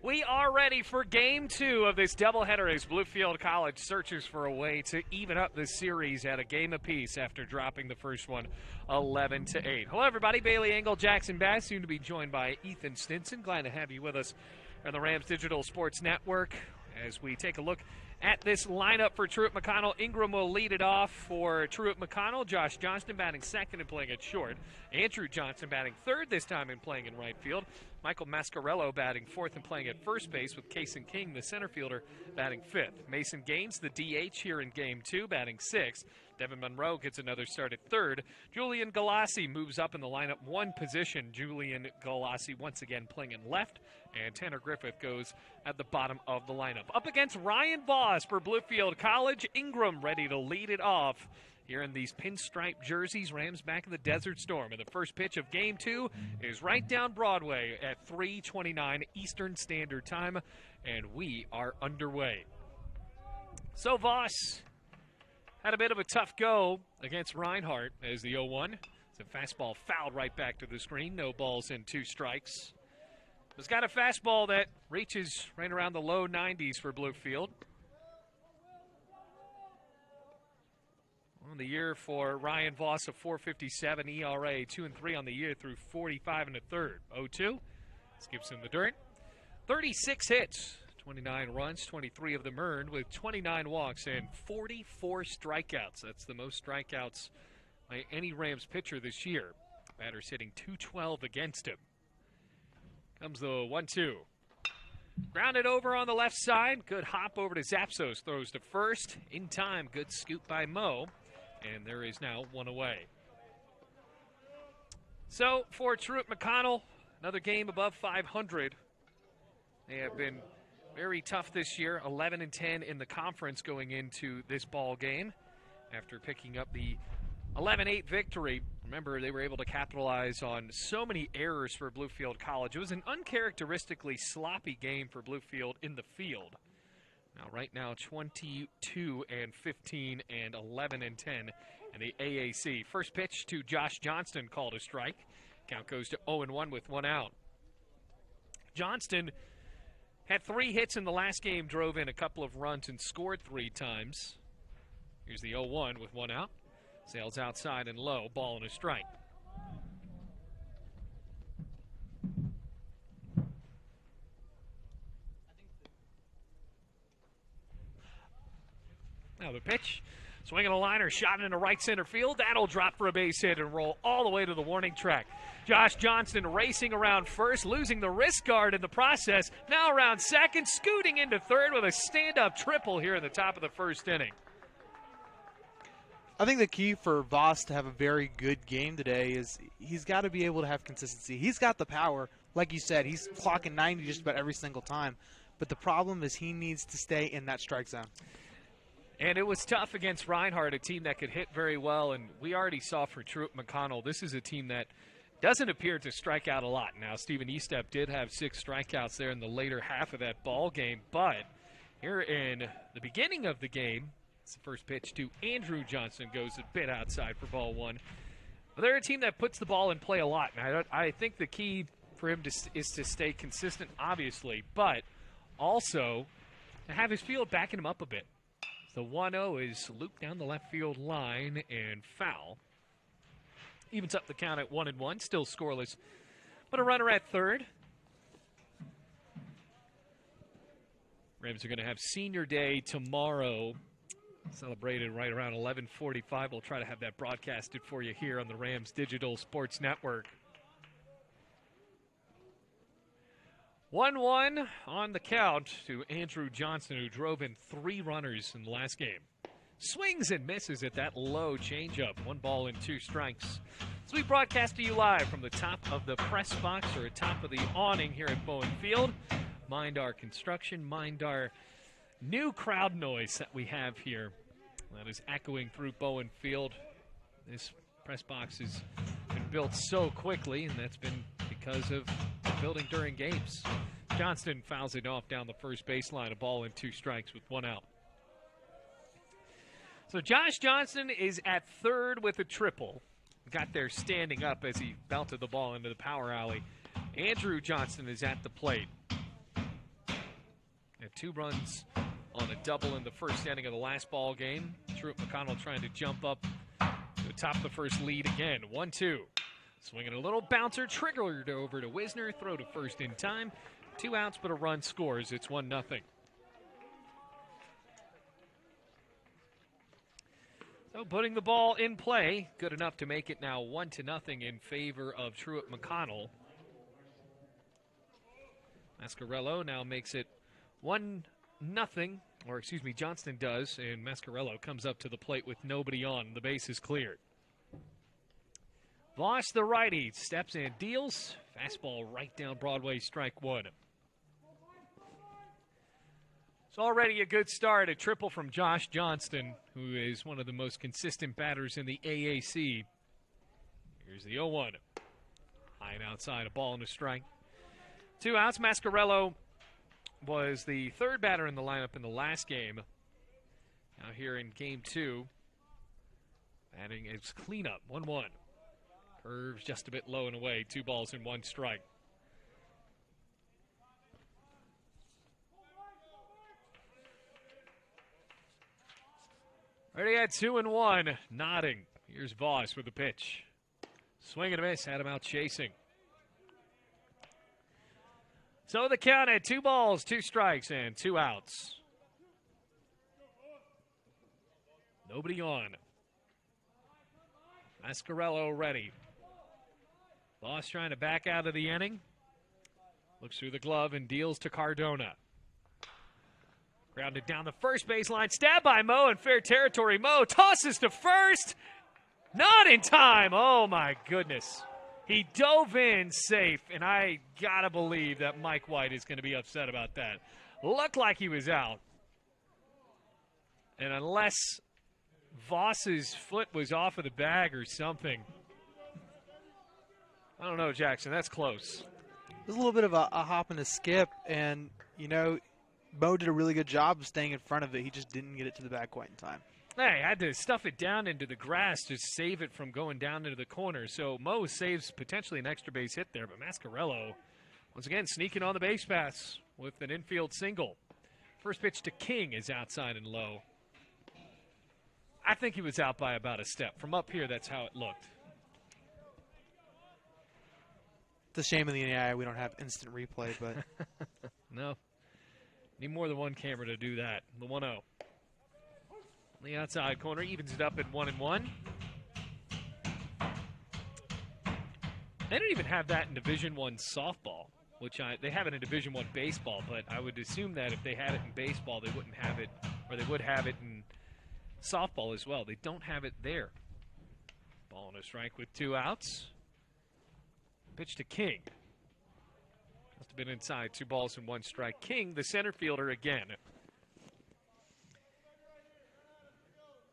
We are ready for Game 2 of this doubleheader as Bluefield College searches for a way to even up this series at a game apiece after dropping the first one 11-8. Hello, everybody. Bailey Engel, Jackson Bass, soon to be joined by Ethan Stinson. Glad to have you with us on the Rams Digital Sports Network as we take a look at this lineup for Truett-McConnell. Ingram will lead it off for Truett-McConnell. Josh Johnston batting second and playing at short. Andrew Johnson batting third this time and playing in right field. Michael Mascarello batting fourth and playing at first base, with Kason King, the center fielder, batting fifth. Mason Gaines, the DH here in Game 2, batting sixth. Devin Monroe gets another start at third. Julian Galassi moves up in the lineup one position. Julian Galassi once again playing in left, and Tanner Griffith goes at the bottom of the lineup. Up against Ryan Voss for Bluefield College. Ingram ready to lead it off here in these pinstripe jerseys. Rams back in the Desert Storm. And the first pitch of Game 2 is right down Broadway at 3:29 Eastern Standard Time, and we are underway. So Voss had a bit of a tough go against Reinhardt as the 0-1. It's a fastball fouled right back to the screen. No balls and two strikes. He's got a fastball that reaches right around the low 90s for Bluefield. On the year for Ryan Voss, a 4.57 ERA, 2-3 on the year through 45 and a third. 0-2. This gives him the dirt. 36 hits, 29 runs, 23 of them earned, with 29 walks and 44 strikeouts. That's the most strikeouts by any Rams pitcher this year. Batter's hitting .212 against him. Comes the 1-2. Grounded over on the left side. Good hop over to Zapsos. Throws to first. In time, good scoop by Mo. And there is now one away. So for Truett-McConnell, another game above 500. They have been very tough this year, 11-10 in the conference going into this ball game after picking up the 11-8 victory. Remember, they were able to capitalize on so many errors for Bluefield College. It was an uncharacteristically sloppy game for Bluefield in the field. Now, right now, 22-15 and 11-10 in the AAC. First pitch to Josh Johnston, called a strike. Count goes to 0-1 with one out. Johnston had 3 hits in the last game, drove in a couple of runs, and scored 3 times. Here's the 0-1 with one out. Sails outside and low, ball and a strike. Now the pitch, swinging a liner, shot into right center field. That'll drop for a base hit and roll all the way to the warning track. Josh Johnston racing around first, losing the wrist guard in the process. Now around second, scooting into third with a stand-up triple here in the top of the first inning. I think the key for Voss to have a very good game today is he's got to be able to have consistency. He's got the power. Like you said, he's clocking 90 just about every single time. But the problem is he needs to stay in that strike zone. And it was tough against Reinhardt, a team that could hit very well. And we already saw for Truett-McConnell, this is a team that doesn't appear to strike out a lot. Now, Stephen Estep did have 6 strikeouts there in the later half of that ball game. But here in the beginning of the game, it's the first pitch to Andrew Johnson, goes a bit outside for ball 1. But they're a team that puts the ball in play a lot. And I think the key for him is to stay consistent, obviously, but also to have his field backing him up a bit. The 1-0 is looped down the left field line and foul. Evens up the count at 1-1, still scoreless, but a runner at third. Rams are going to have senior day tomorrow, celebrated right around 11:45. We'll try to have that broadcasted for you here on the Rams Digital Sports Network. 1-1 on the count to Andrew Johnson, who drove in 3 runners in the last game. Swings and misses at that low changeup. 1 ball and 2 strikes. So we broadcast to you live from the top of the press box, or top of the awning here at Bowen Field. Mind our construction, mind our new crowd noise that we have here. That is echoing through Bowen Field. This press box has been built so quickly, and that's been because of building during games. Johnston fouls it off down the first baseline, a ball and 2 strikes with 1 out. So Josh Johnston is at third with a triple. Got there standing up as he belted the ball into the power alley. Andrew Johnston is at the plate. scored 2 runs on a double in the first inning of the last ball game. Truett-McConnell trying to jump up to the top of the first lead again. 1-2. Swinging a little bouncer, triggered over to Wisner. Throw to first in time. 2 outs, but a run scores. It's 1-0. So putting the ball in play, good enough to make it now 1-0 in favor of Truett-McConnell. Mascarello now makes it 1-0, or excuse me, Johnston does, and Mascarello comes up to the plate with nobody on. The base is cleared. Voss, the righty, steps and deals. Fastball right down Broadway, strike 1. It's already a good start, a triple from Josh Johnston, who is one of the most consistent batters in the AAC. Here's the 0-1. High and outside, a ball and a strike. 2 outs. Mascarello was the 3rd batter in the lineup in the last game. Now here in game 2, batting is cleanup, 1-1. Curves just a bit low and away, 2 balls and 1 strike. Already had 2-1, nodding. Here's Voss with the pitch. Swing and a miss, had him out chasing. So the count at 2 balls, 2 strikes, and 2 outs. Nobody on. Mascarello ready. Voss trying to back out of the inning. Looks through the glove and deals to Cardona. Grounded down the first baseline. Stabbed by Mo in fair territory. Mo tosses to first. Not in time. Oh, my goodness. He dove in safe, and I got to believe that Mike White is going to be upset about that. Looked like he was out. And unless Voss's foot was off of the bag or something, I don't know, Jackson. That's close. There's a little bit of a hop and a skip, and, you know, Mo did a really good job of staying in front of it. He just didn't get it to the bag quite in time. Hey, had to stuff it down into the grass to save it from going down into the corner. So Mo saves potentially an extra base hit there, but Mascarello, once again, sneaking on the base pass with an infield single. First pitch to King is outside and low. I think he was out by about a step. From up here, that's how it looked. It's a shame in the NAI we don't have instant replay, but no. Need more than one camera to do that. The 1-0. The outside corner evens it up at 1-1. They don't even have that in Division I softball, which they have it in Division I baseball, but I would assume that if they had it in baseball, they wouldn't have it, or they would have it in softball as well. They don't have it there. Ball and a strike with 2 outs. Pitch to King. Must have been inside, 2 balls and 1 strike. King, the center fielder again.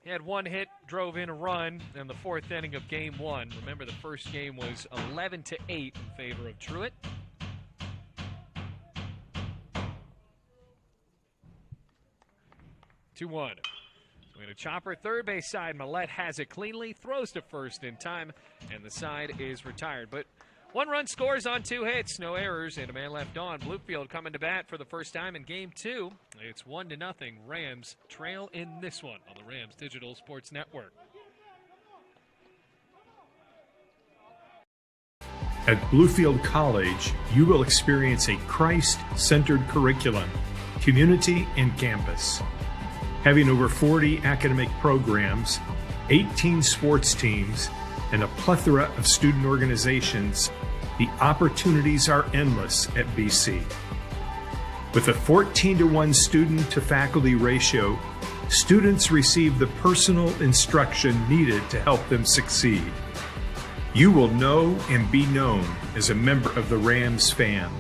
He had 1 hit, drove in a run in the 4th inning of Game 1. Remember, the first game was 11-8 in favor of Truett. Two-1. Swing a chopper, third base side. Millette has it cleanly, throws to first in time, and the side is retired. But 1 run scores on 2 hits, no errors, and a man left on. Bluefield coming to bat for the first time in Game 2. It's 1-0. Rams trail in this one on the Rams Digital Sports Network. At Bluefield College, you will experience a Christ-centered curriculum, community, and campus. Having over 40 academic programs, 18 sports teams, and a plethora of student organizations, the opportunities are endless at BC. With a 14-to-1 student-to-faculty ratio, students receive the personal instruction needed to help them succeed. You will know and be known as a member of the Rams fan.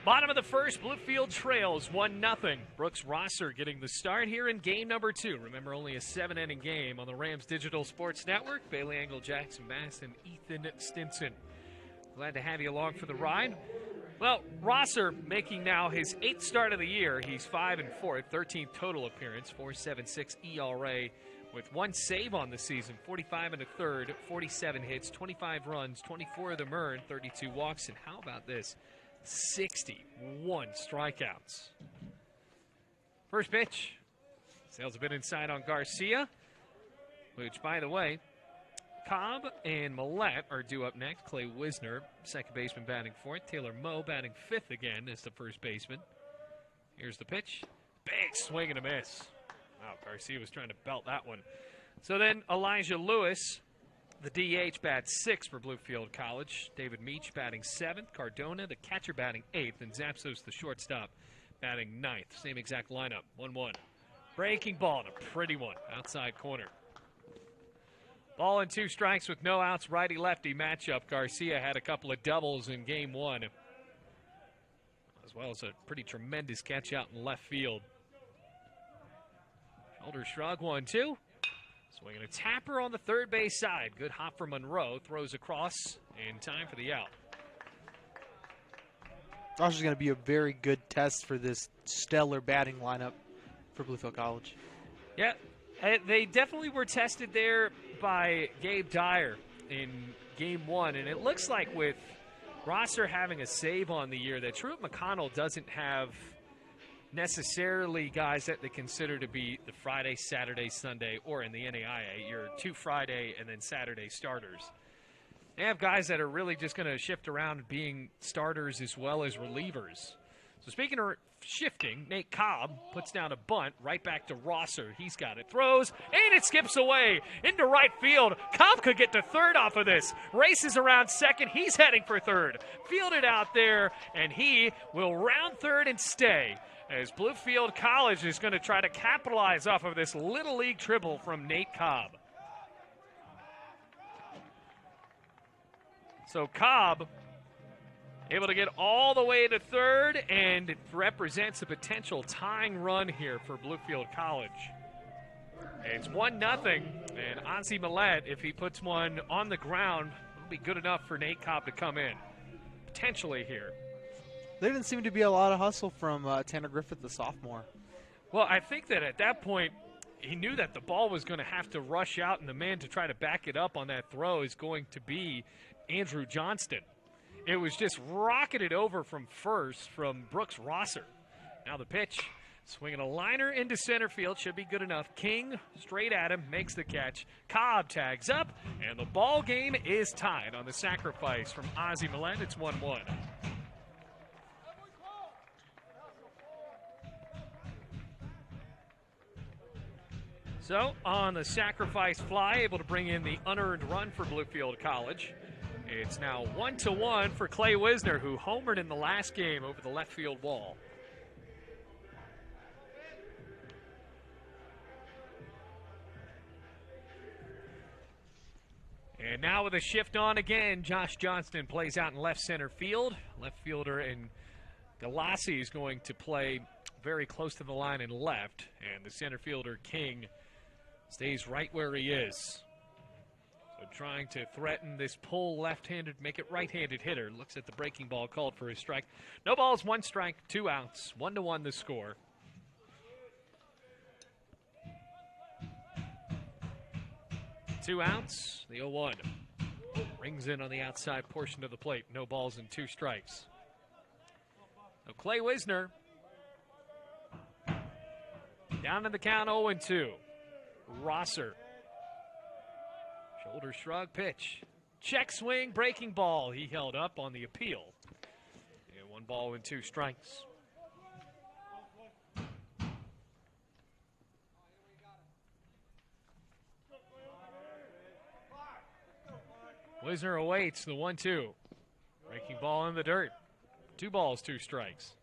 Bottom of the first, Bluefield trails 1-0. Brooks Rosser getting the start here in game number 2. Remember, only a 7-inning game on the Rams Digital Sports Network. Bailey Engel, Jackson Bass, and Ethan Stinson. Glad to have you along for the ride. Well, Rosser making now his 8th start of the year. He's 5-4, 13th total appearance, 4.76 ERA with 1 save on the season, 45 1/3, 47 hits, 25 runs, 24 of them earned, 32 walks, and how about this? 61 strikeouts. First pitch. Sails a bit inside on Garcia, which, by the way, Cobb and Millette are due up next. Clay Wisner, second baseman, batting 4th. Taylor Moe batting 5th again as the first baseman. Here's the pitch. Big swing and a miss. Wow, Garcia was trying to belt that one. So then Elijah Lewis, the DH, bats 6th for Bluefield College. David Meach batting 7th. Cardona, the catcher, batting 8th. And Zapsos, the shortstop, batting 9th. Same exact lineup, 1-1. Breaking ball, and a pretty one, outside corner. Ball and 2 strikes with no outs, righty-lefty matchup. Garcia had a couple of doubles in game 1, as well as a pretty tremendous catch out in left field. Shoulder shrug, 1-2. Swinging a tapper on the third base side. Good hop for Monroe. Throws across in time for the out. Rosser's going to be a very good test for this stellar batting lineup for Bluefield College. Yeah, they definitely were tested there by Gabe Dyer in game 1, and it looks like with Rosser having a save on the year that Truett-McConnell doesn't have necessarily guys that they consider to be the Friday, Saturday, Sunday, or in the NAIA, your 2 Friday and then Saturday starters. They have guys that are really just going to shift around being starters as well as relievers. So speaking of shifting, Nate Cobb puts down a bunt right back to Rosser. He's got it, throws, and it skips away into right field. Cobb could get to third off of this. Races around second. He's heading for third. Fielded out there, and he will round third and stay, as Bluefield College is going to try to capitalize off of this Little League triple from Nate Cobb. So Cobb able to get all the way to third, and it represents a potential tying run here for Bluefield College. It's 1-0, and Ozzie Millette, if he puts one on the ground, will be good enough for Nate Cobb to come in, potentially here. There didn't seem to be a lot of hustle from Tanner Griffith, the sophomore. Well, I think that at that point, he knew that the ball was going to have to rush out, and the man to try to back it up on that throw is going to be Andrew Johnston. It was just rocketed over from first from Brooks Rosser. Now the pitch, swinging a liner into center field, should be good enough. King straight at him, makes the catch. Cobb tags up, and the ball game is tied on the sacrifice from Ozzie Millette. It's 1-1. So on the sacrifice fly, able to bring in the unearned run for Bluefield College. It's now 1-1 for Clay Wisner, who homered in the last game over the left field wall. And now with a shift on again, Josh Johnston plays out in left center field. Left fielder and Galassi is going to play very close to the line in left. And the center fielder, King, stays right where he is. So trying to threaten this pull left-handed, make it right-handed hitter. Looks at the breaking ball, called for a strike. No balls, 1 strike, 2 outs. 1-1 the score. Two outs, the 0-1. Rings in on the outside portion of the plate. No balls and 2 strikes. So Clay Wisner down in the count, 0-2. Rosser. Shoulder shrug, pitch. Check swing, breaking ball. He held up on the appeal. And 1 ball and 2 strikes. Wisner awaits the 1-2. Breaking ball in the dirt. 2 balls, 2 strikes.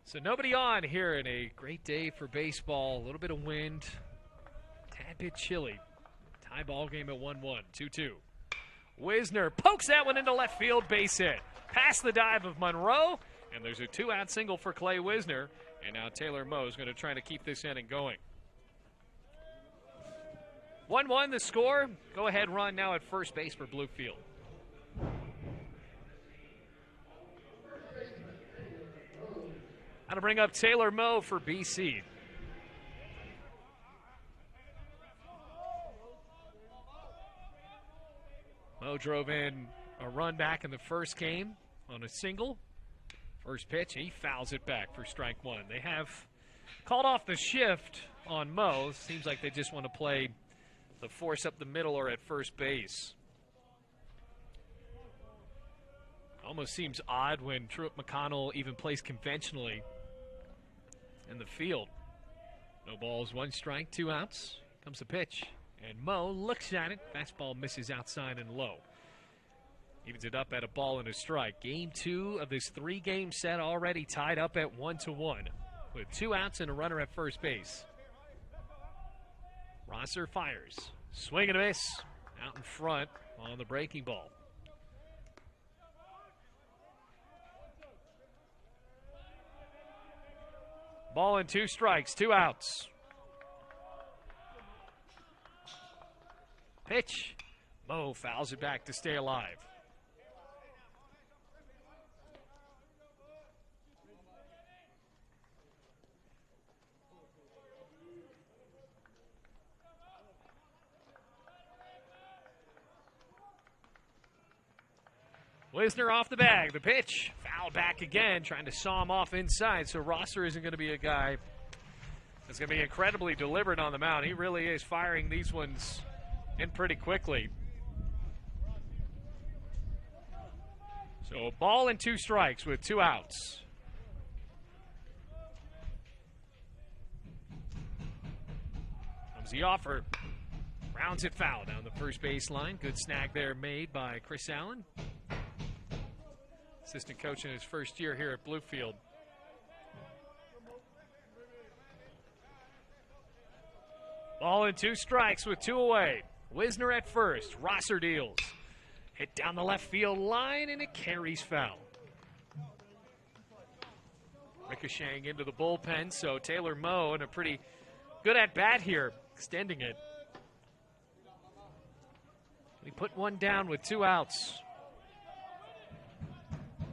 So nobody on here, and a great day for baseball. A little bit of wind. Tad bit chilly. Tie ball game at 1-1. 2-2. Wisner pokes that one into left field, base hit. Past the dive of Monroe, and there's a 2-out single for Clay Wisner. And now Taylor Moe is going to try to keep this inning going. 1-1 the score. Go ahead run now at first base for Bluefield. How to bring up Taylor Moe for BC. Moe drove in a run back in the first game on a single. First pitch, he fouls it back for strike one. They have called off the shift on Moe. Seems like they just want to play the force up the middle or at first base. Almost seems odd when Truett-McConnell even plays conventionally in the field. No balls, 1 strike, 2 outs. Comes the pitch, and Moe looks at it. Fastball misses outside and low. Evens it up at a ball and a strike. Game 2 of this 3-game set already tied up at 1-1 with 2 outs and a runner at first base. Rosser fires. Swing and a miss. Out in front on the breaking ball. Ball and 2 strikes, 2 outs. Pitch. Moe fouls it back to stay alive. Wisner off the bag. The pitch. Foul back again, trying to saw him off inside. So Rosser isn't going to be a guy that's going to be incredibly deliberate on the mound. He really is firing these ones in pretty quickly. So a ball and 2 strikes with 2 outs. Comes the offer. Rounds it foul down the first baseline. Good snag there made by Chris Allen. Assistant coach in his first year here at Bluefield. Ball and 2 strikes with 2 away. Wisner at first. Rosser deals. Hit down the left field line, and it carries foul. Ricocheting into the bullpen, so Taylor Moe in a pretty good at-bat here, extending it. We put one down with 2 outs.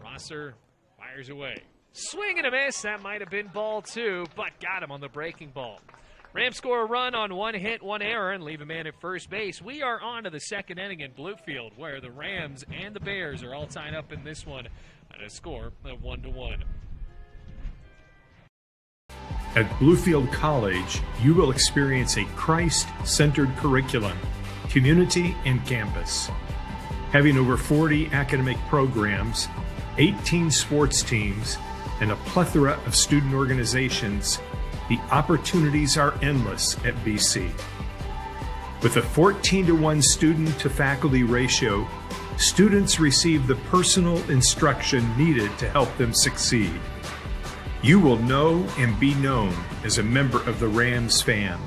Rosser fires away. Swing and a miss. That might have been ball 2, but got him on the breaking ball. Rams score a run on 1 hit, 1 error, and leave a man at first base. We are on to the second inning in Bluefield, where the Rams and the Bears are all tied up in this one at a score of 1-1. At Bluefield College, you will experience a Christ-centered curriculum, community, and campus. Having over 40 academic programs, 18 sports teams, and a plethora of student organizations, the opportunities are endless at BC. With a 14-to-1 student-to-faculty ratio, students receive the personal instruction needed to help them succeed. You will know and be known as a member of the Rams fan.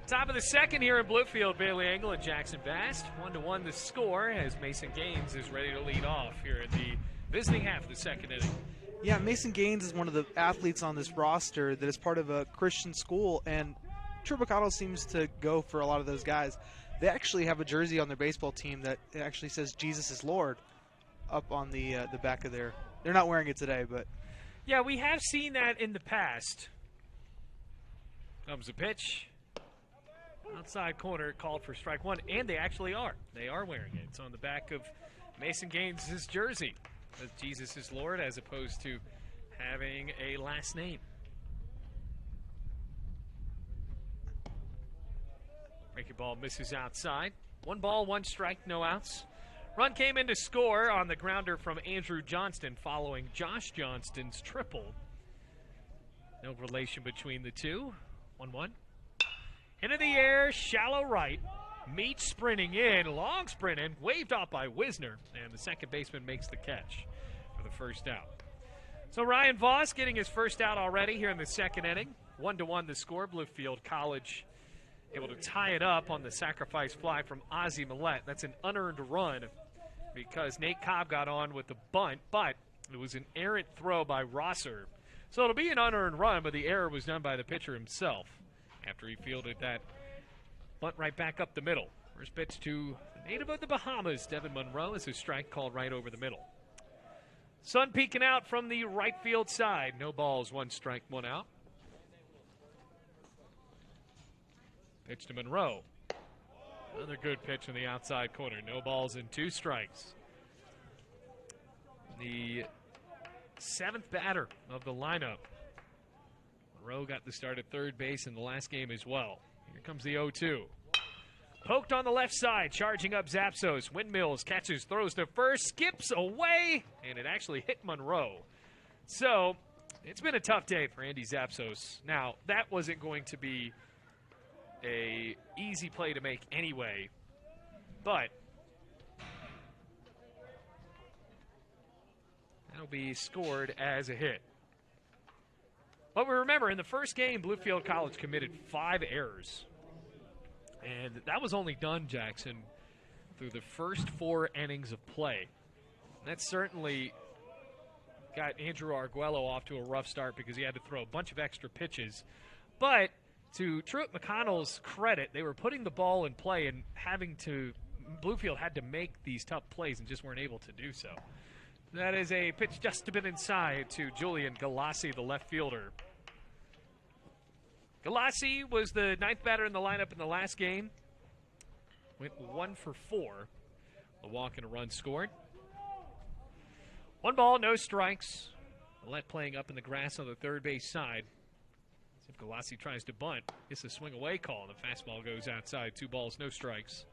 Top of the second here in Bluefield. Bailey Engel and Jackson Bast. 1-1 the score as Mason Gaines is ready to lead off here in the visiting half of the second inning. Yeah, Mason Gaines is one of the athletes on this roster that is part of a Christian school, and Truett-McConnell seems to go for a lot of those guys. They actually have a jersey on their baseball team that actually says Jesus is Lord up on the back of their. They're not wearing it today, but. Yeah, we have seen that in the past. Comes the pitch. Outside corner called for strike 1, and they actually are. They are wearing it. It's on the back of Mason Gaines' jersey. Says Jesus is Lord as opposed to having a last name. Breaking ball misses outside. 1 ball, 1 strike, no outs. Run came in to score on the grounder from Andrew Johnston following Josh Johnston's triple. No relation between the two. 1-1. Into the air, shallow right. Meach sprinting in, long sprinting, waved off by Wisner, and the second baseman makes the catch for the first out. So Ryan Voss getting his first out already here in the second inning. 1-1 the score. Bluefield College able to tie it up on the sacrifice fly from Ozzie Millette. That's an unearned run because Nate Cobb got on with the bunt, but it was an errant throw by Rosser. So it'll be an unearned run, but the error was done by the pitcher himself after he fielded that bunt right back up the middle. First pitch to the native of the Bahamas, Devin Monroe, as a strike called right over the middle. Sun peeking out from the right field side. No balls, 1 strike, 1 out. Pitch to Monroe. Another good pitch in the outside corner. No balls and 2 strikes. The 7th batter of the lineup. Monroe got the start at third base in the last game as well. Here comes the 0-2. Poked on the left side, charging up Zapsos. Windmills catches, throws to first, skips away, and it actually hit Monroe. So it's been a tough day for Andy Zapsos. Now, that wasn't going to be a easy play to make anyway, but that'll be scored as a hit. But we remember, in the first game, Bluefield College committed 5 errors. And that was only done, Jackson, through the first 4 innings of play. That certainly got Andrew Arguello off to a rough start because he had to throw a bunch of extra pitches. But to Truett-McConnell's credit, they were putting the ball in play and Bluefield had to make these tough plays and just weren't able to do so. That is a pitch just a bit inside to Julian Galassi, the left fielder. Galassi was the 9th batter in the lineup in the last game. Went 1 for 4. A walk and a run scored. 1 ball, no strikes. Millette playing up in the grass on the third base side. As if Galassi tries to bunt, it's a swing away call. The fastball goes outside. 2 balls, no strikes.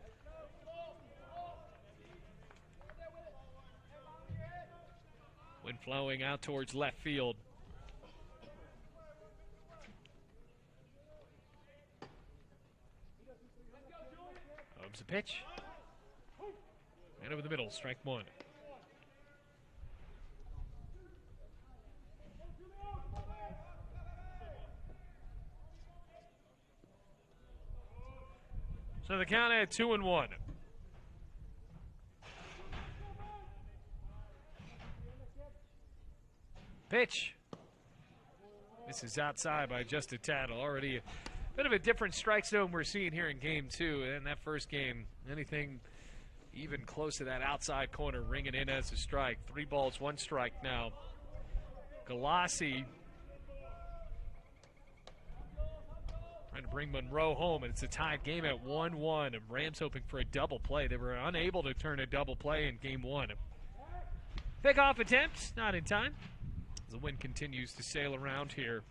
Wind flowing out towards left field. Comes the pitch. And over the middle, strike 1. So the count at 2-1. Pitch. This is outside by just a tad. Already a bit of a different strike zone we're seeing here in game 2. And that first game, anything even close to that outside corner ringing in as a strike. 3 balls, 1 strike now. Galassi trying to bring Monroe home, and it's a tied game at 1-1. And Rams hoping for a double play. They were unable to turn a double play in game 1. Pickoff attempt, not in time. The wind continues to sail around here.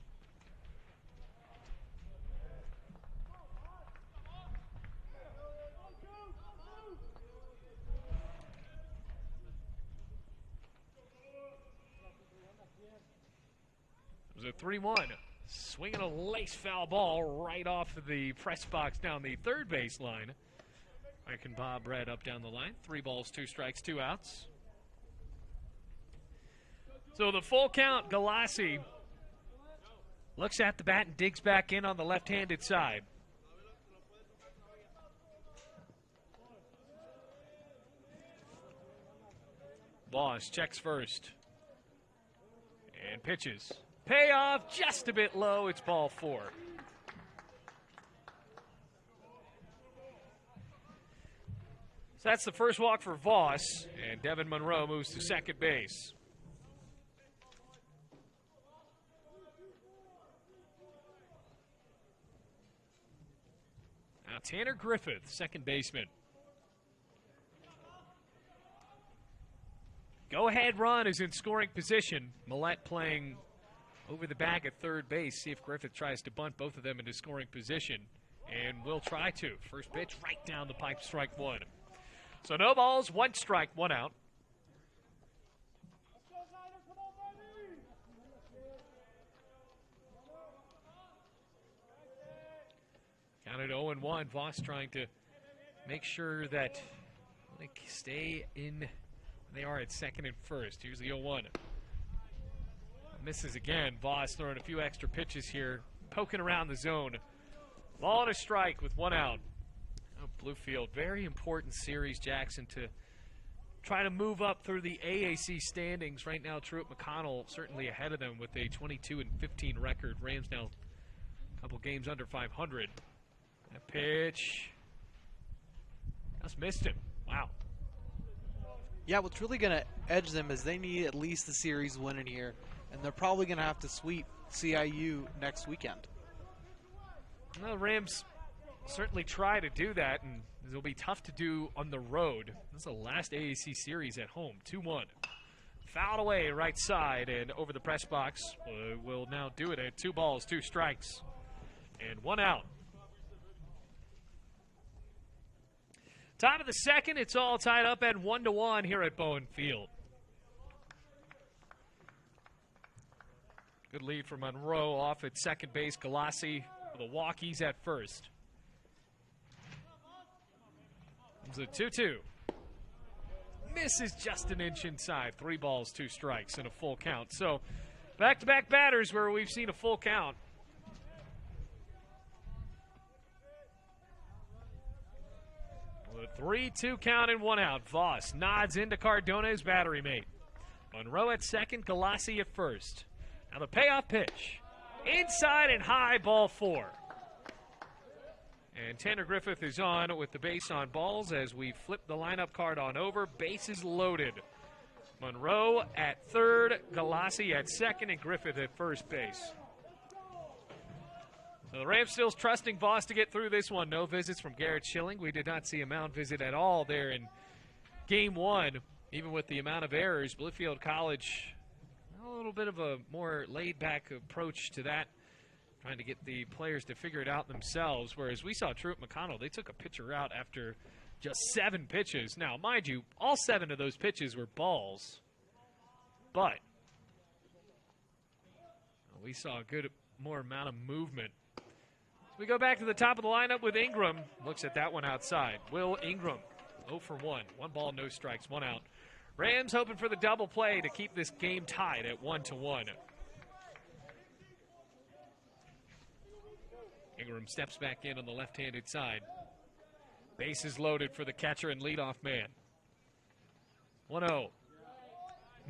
It was a 3-1. Swinging a lace foul ball right off of the press box down the third base line. Mike and Bob Red up down the line. 3 balls, 2 strikes, 2 outs. So the full count, Galassi looks at the bat and digs back in on the left-handed side. Boss checks first and pitches. Payoff just a bit low. It's ball 4. So that's the first walk for Voss, and Devin Monroe moves to second base. Now Tanner Griffith, second baseman. Go-ahead run is in scoring position. Millette playing over the bag at third base. See if Griffith tries to bunt both of them into scoring position. and will try to. First pitch right down the pipe, strike one. So no balls, 1 strike, 1 out. Counted 0-1. Voss trying to make sure that they stay in. They are at second and first. Here's the 0-1. Misses again. Voss throwing a few extra pitches here, poking around the zone. Ball and a strike with 1 out. Oh, Bluefield, very important series, Jackson, to try to move up through the AAC standings. Right now, Truett-McConnell certainly ahead of them with a 22-15 record. Rams now a couple games under 500. That pitch just missed him. Wow. Yeah, what's really going to edge them is they need at least the series win in here, and they're probably going to have to sweep CIU next weekend. Well, the Rams certainly try to do that, and it'll be tough to do on the road. This is the last AAC series at home. 2-1. Fouled away right side and over the press box. Will now do it at 2 balls, 2 strikes, and 1 out. Top of the second, it's all tied up at 1-1 here at Bowen Field. Good lead for Monroe off at second base. Galassi with a walk. He's at first. It's a 2-2. Misses just an inch inside. 3 balls, 2 strikes, and a full count. So back-to-back batters where we've seen a full count. With a 3-2 count and 1 out. Voss nods into Cardona's battery mate. Monroe at second, Galassi at first. Now the payoff pitch. Inside and high, ball 4. And Tanner Griffith is on with the base on balls as we flip the lineup card on over. Bases loaded. Monroe at third, Galassi at second, and Griffith at first base. So the Rams still trusting Voss to get through this one. No visits from Garrett Schilling. We did not see a mound visit at all there in game 1, even with the amount of errors. Bluefield College, a little bit of a more laid-back approach to that, trying to get the players to figure it out themselves, whereas we saw Truett-McConnell, they took a pitcher out after just 7 pitches. Now, mind you, all 7 of those pitches were balls, but we saw a good more amount of movement. We go back to the top of the lineup with Ingram. Looks at that one outside. Will Ingram, 0 for 1. 1 ball, no strikes, 1 out. Rams hoping for the double play to keep this game tied at 1-1. Ingram steps back in on the left-handed side. Bases loaded for the catcher and leadoff man. 1-0.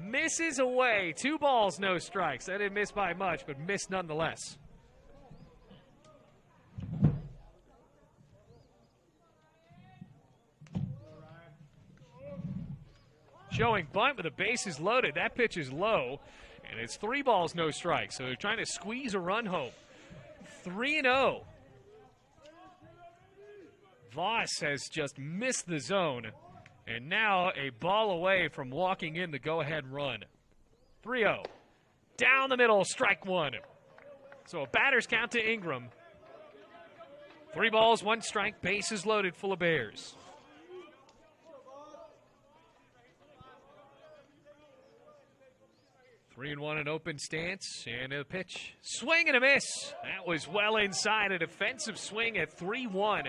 Misses away. 2 balls, no strikes. That didn't miss by much, but missed nonetheless. Showing bunt with the bases loaded. That pitch is low, and it's 3 balls, no strikes. So they're trying to squeeze a run home. 3-0. Voss has just missed the zone, and now a ball away from walking in the go-ahead run. 3-0. Down the middle, strike 1. So a batter's count to Ingram. 3 balls, 1 strike, bases loaded, full of Bears. Three and 1 an open stance, and a pitch. Swing and a miss. That was well inside. A defensive swing at 3-1.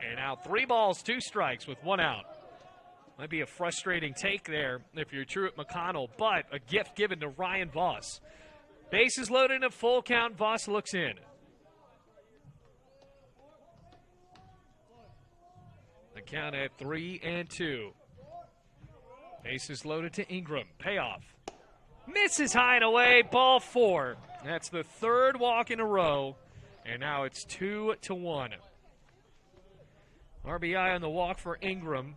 And now 3 balls, 2 strikes with 1 out. Might be a frustrating take there if you're Truett-McConnell, but a gift given to Ryan Voss. Bases loaded in a full count. Voss looks in. The count at 3-2. Bases loaded to Ingram. Payoff. Misses high and away, ball 4. That's the 3rd walk in a row, and now it's 2-1. RBI on the walk for Ingram.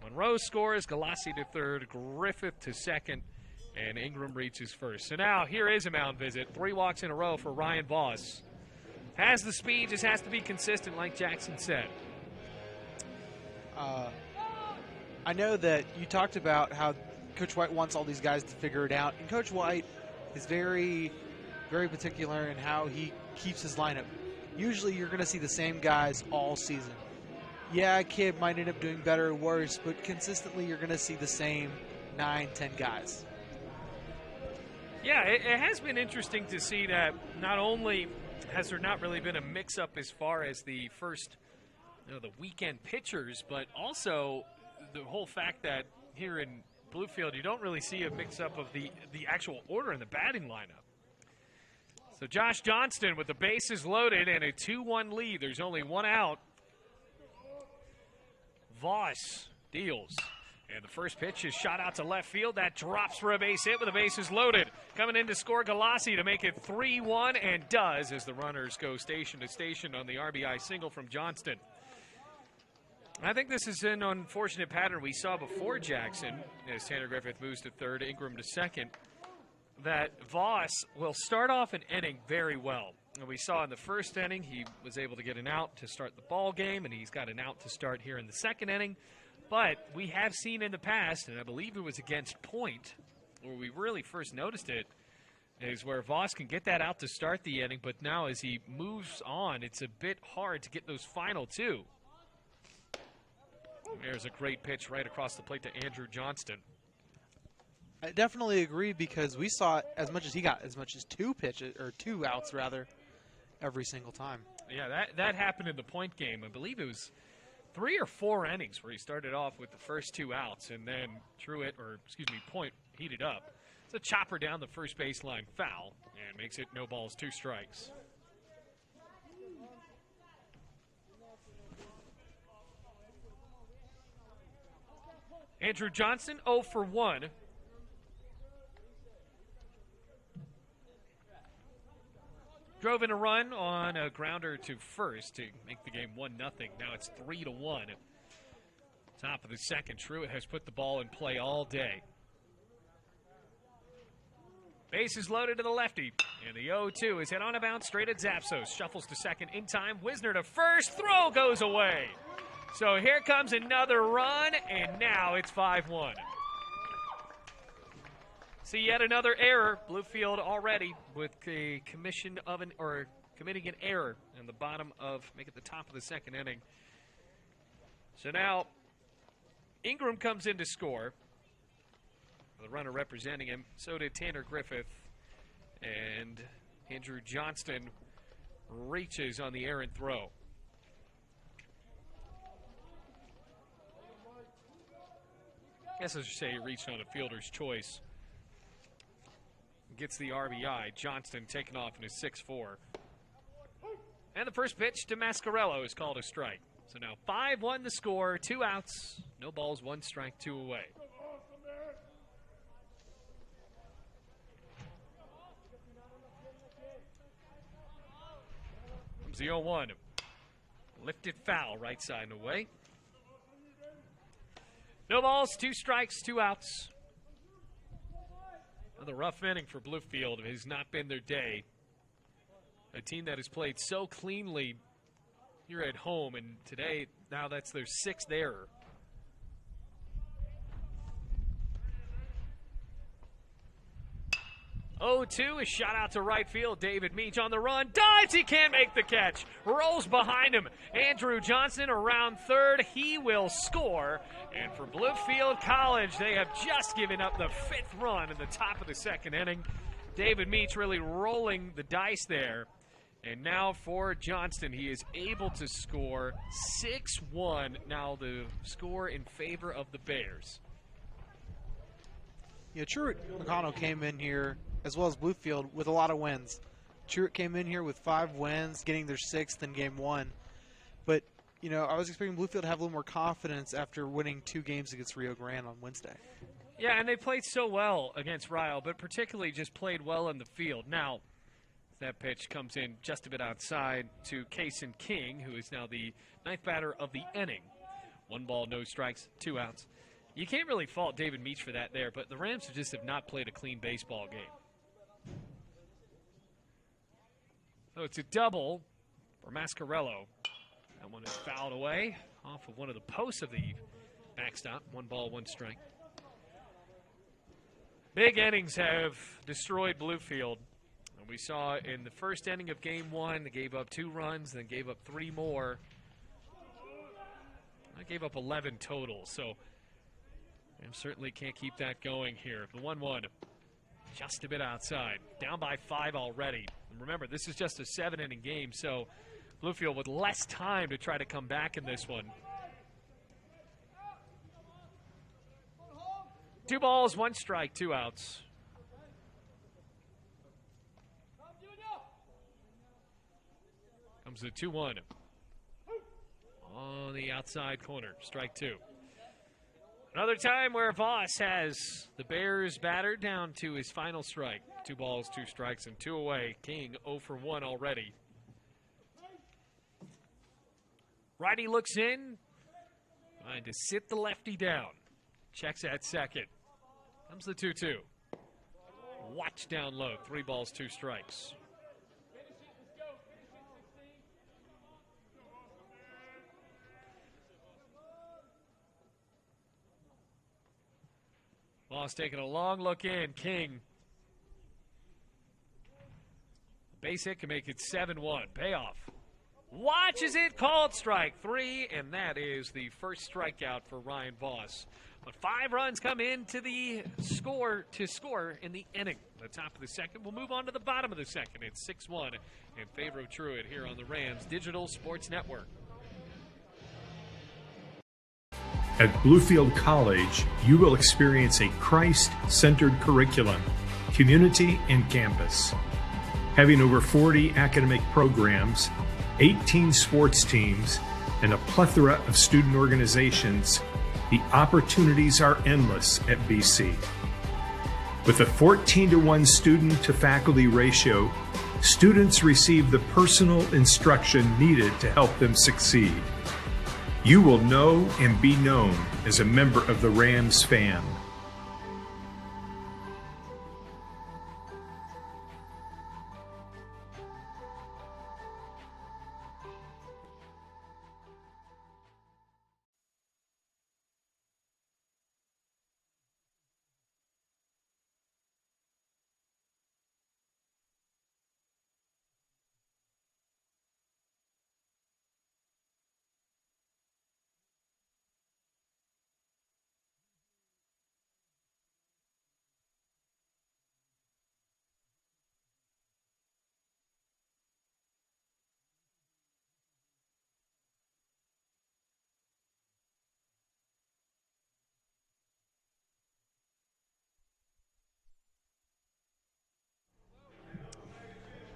Monroe scores, Galassi to 3rd, Griffith to 2nd, and Ingram reaches first. So now here is a mound visit. 3 walks in a row for Ryan Voss. Has the speed, just has to be consistent like Jackson said. I know that you talked about how Coach White wants all these guys to figure it out, and Coach White is very, very particular in how he keeps his lineup. usually you're going to see the same guys all season. Yeah, a kid might end up doing better or worse, but consistently you're going to see the same 9, 10 guys. Yeah, it has been interesting to see that not only has there not really been a mix-up as far as the first, the weekend pitchers, but also the whole fact that here in Bluefield you don't really see a mix-up of the actual order in the batting lineup. So Josh Johnston with the bases loaded and a 2-1 lead. There's only one out. Voss deals. And the first pitch is shot out to left field. That drops for a base hit with the bases loaded. Coming in to score Galassi to make it 3-1, and does as the runners go station to station on the RBI single from Johnston. I think this is an unfortunate pattern we saw before Jackson, as Tanner Griffith moves to third, Ingram to second, that Voss will start off an inning very well. And we saw in the first inning he was able to get an out to start the ball game, and he's got an out to start here in the second inning. But we have seen in the past, and I believe it was against Point, where we really first noticed it, is where Voss can get that out to start the inning, but now as he moves on, it's a bit hard to get those final two. There's a great pitch right across the plate to Andrew Johnston. I definitely agree, because we saw as much as he got, as much as 2 pitches, or 2 outs rather, every single time. Yeah, that happened in the Point game. I believe it was 3 or 4 innings where he started off with the first 2 outs, and then Point heated up. It's a chopper down the first baseline, foul, and makes it no balls, 2 strikes. Andrew Johnston 0 for 1. Drove in a run on a grounder to first to make the game 1-0. Now it's 3-1. Top of the second, Truett has put the ball in play all day. Bases loaded to the lefty, and the 0-2 is hit on a bounce straight at Zapsos. Shuffles to second in time. Wisner to first. Throw goes away. So here comes another run, and now it's 5-1. See yet another error. Bluefield already with a committing an error in the bottom of, make it the top of the second inning. So now Ingram comes in to score. The runner representing him. So did Tanner Griffith. And Andrew Johnston reaches on the errant throw. I guess I should say he reached on a fielder's choice. Gets the RBI. Johnston taken off in his 6-4. And the first pitch to Mascarello is called a strike. So now 5-1 the score, 2 outs, no balls, 1 strike, 2 away. Comes the 0-1. Lifted foul, right side and away. No balls, 2 strikes, 2 outs. Another rough inning for Bluefield. It has not been their day. A team that has played so cleanly here at home, and today, now that's their 6th error. Oh, 2 is shot out to right field. David Meach on the run. Dives. He can't make the catch. Rolls behind him. Andrew Johnston around third. He will score. And for Bluefield College, they have just given up the 5th run in the top of the second inning. David Meach really rolling the dice there. And now for Johnston, he is able to score 6-1. Now the score in favor of the Bears. Yeah, Truett-McConnell came in here, as well as Bluefield, with a lot of wins. Truett came in here with 5 wins, getting their 6th in game 1. But, I was expecting Bluefield to have a little more confidence after winning 2 games against Rio Grande on Wednesday. Yeah, and they played so well against Rio, but particularly just played well in the field. Now, that pitch comes in just a bit outside to Kaysen King, who is now the 9th batter of the inning. 1 ball, no strikes, 2 outs. You can't really fault David Meach for that there, but the Rams just have not played a clean baseball game. So it's a double for Mascarello. That one is fouled away off of one of the posts of the backstop. 1 ball, 1 strike. Big innings have destroyed Bluefield. And we saw in the first inning of Game 1, they gave up 2 runs, then gave up 3 more. I gave up 11 total, so they certainly can't keep that going here. The 1-1, just a bit outside. Down by 5 already. And remember, this is just a 7-inning game, so Bluefield with less time to try to come back in this one. 2 balls, 1 strike, 2 outs. Comes the 2-1. On the outside corner, strike 2. Another time where Voss has the Bears battered down to his final strike. 2 balls, 2 strikes, and 2 away. King 0 for 1 already. Righty looks in, trying to sit the lefty down. Checks at second. Comes the 2-2. Watch down low, 3 balls, 2 strikes. Voss taking a long look in. King. Base hit can make it 7-1. Payoff. Watches it, called strike 3, and that is the first strikeout for Ryan Voss. But 5 runs come into the score in the inning. The top of the second. We'll move on to the bottom of the second. It's 6-1 in favor of Truett here on the Rams Digital Sports Network. At Bluefield College, you will experience a Christ-centered curriculum, community, and campus. Having over 40 academic programs, 18 sports teams, and a plethora of student organizations, the opportunities are endless at BC. With a 14-to-1 student-to-faculty ratio, students receive the personal instruction needed to help them succeed. You will know and be known as a member of the Rams fan.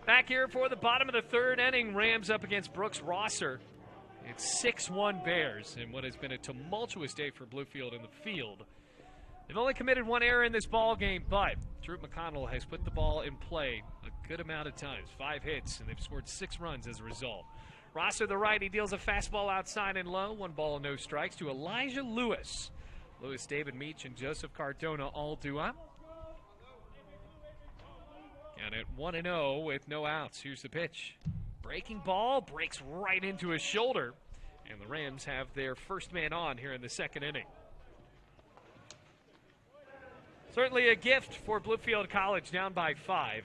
Back here for the bottom of the third inning, Rams up against Brooks Rosser. It's 6-1 Bears in what has been a tumultuous day for Bluefield in the field. They've only committed 1 error in this ball game, but Truett-McConnell has put the ball in play a good amount of times. 5 hits, and they've scored 6 runs as a result. Rosser, the righty, deals a fastball outside and low. 1 ball, no strikes to Elijah Lewis. Lewis, David Meach, and Joseph Cardona all due up. And at 1-0 with no outs. Here's the pitch. Breaking ball, breaks right into his shoulder. And the Rams have their first man on here in the second inning. Certainly a gift for Bluefield College, down by 5.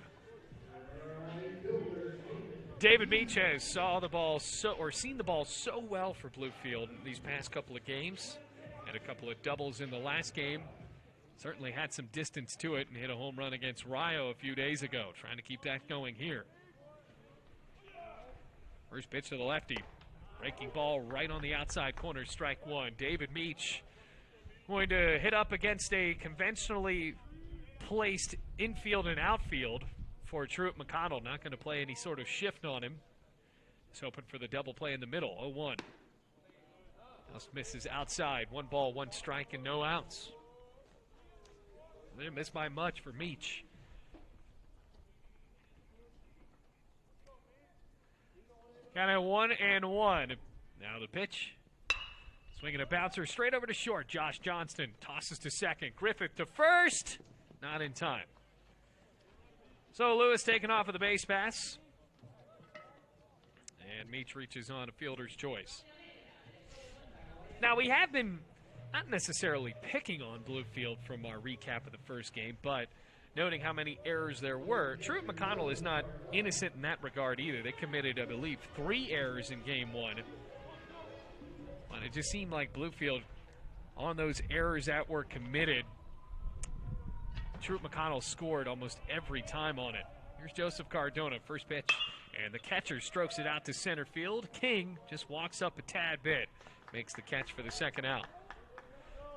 David Meach has seen the ball so well for Bluefield these past couple of games. Had a couple of doubles in the last game. Certainly had some distance to it and hit a home run against Rio a few days ago. Trying to keep that going here. First pitch to the lefty. Breaking ball right on the outside corner, strike 1. David Meach going to hit up against a conventionally placed infield and outfield for Truett-McConnell. Not going to play any sort of shift on him. He's hoping for the double play in the middle, 0-1. House misses outside. 1 ball, 1 strike, and no outs. They didn't miss by much for Meach. Kind of 1-1. Now the pitch. Swinging a bouncer straight over to short. Josh Johnston tosses to second. Griffith to first. Not in time. So Lewis taken off of the base pass. And Meach reaches on a fielder's choice. Now we have been not necessarily picking on Bluefield from our recap of the first game, but noting how many errors there were. Truett-McConnell is not innocent in that regard either. They committed, I believe, 3 errors in game 1. And it just seemed like Bluefield, on those errors that were committed, Truett-McConnell scored almost every time on it. Here's Joseph Cardona, first pitch. And the catcher strokes it out to center field. King just walks up a tad bit. Makes the catch for the second out.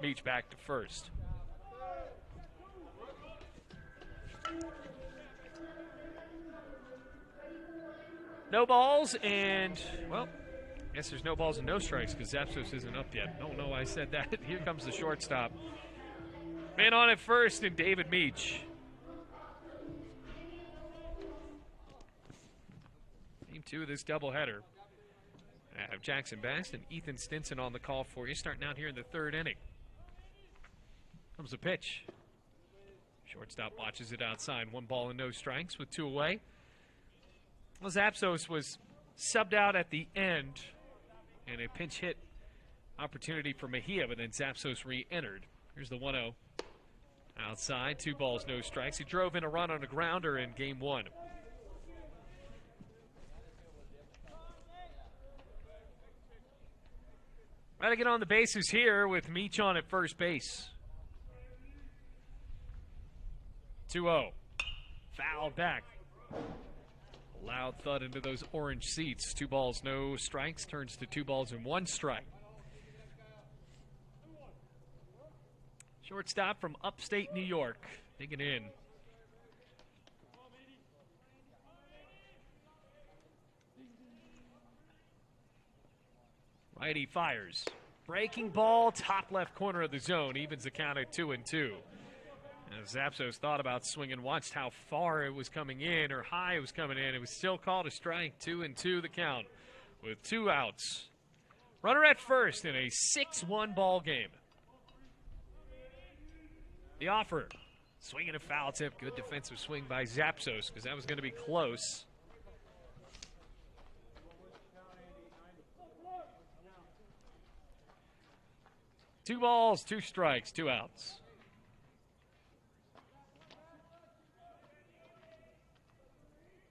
Meach back to first. No balls and, well, I guess there's no balls and no strikes because Zapsos isn't up yet. Don't know why I said that. Here comes the shortstop. Man on at first and David Meach. Game 2 of this doubleheader. I have Jackson Bass and Ethan Stinson on the call for you, starting out here in the 3rd inning. Comes the pitch. Shortstop watches it outside. 1 ball and no strikes with 2 away. Well, Zapsos was subbed out at the end, and a pinch hit opportunity for Mejia, but then Zapsos re-entered. Here's the 1-0. Outside, 2 balls, no strikes. He drove in a run on a grounder in game 1. Got to get on the bases here with Meach on at first base. 2-0. Fouled back. Loud thud into those orange seats. 2 balls, no strikes. Turns to 2 balls and 1 strike. Shortstop from upstate New York. Digging in. Righty fires. Breaking ball, top left corner of the zone. Evens the count at 2-2. As Zapsos thought about swinging, watched how far it was coming in or high it was coming in. It was still called a strike. 2-2 the count with 2 outs. Runner at first in a 6-1 ball game. The offer. Swinging a foul tip. Good defensive swing by Zapsos because that was going to be close. Two balls, 2 strikes, 2 outs.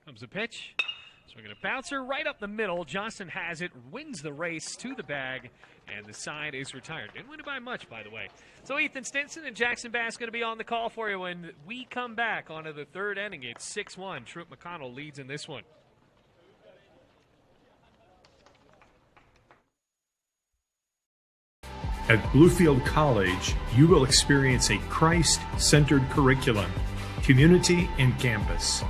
Comes a pitch. Swinging a bouncer right up the middle. Johnson has it, wins the race to the bag, and the side is retired. Didn't win it by much, by the way. So Ethan Stinson and Jackson Bass going to be on the call for you when we come back onto the 3rd inning. It's 6-1. Truett-McConnell leads in this one. At Bluefield College, you will experience a Christ-centered curriculum, community, and campus.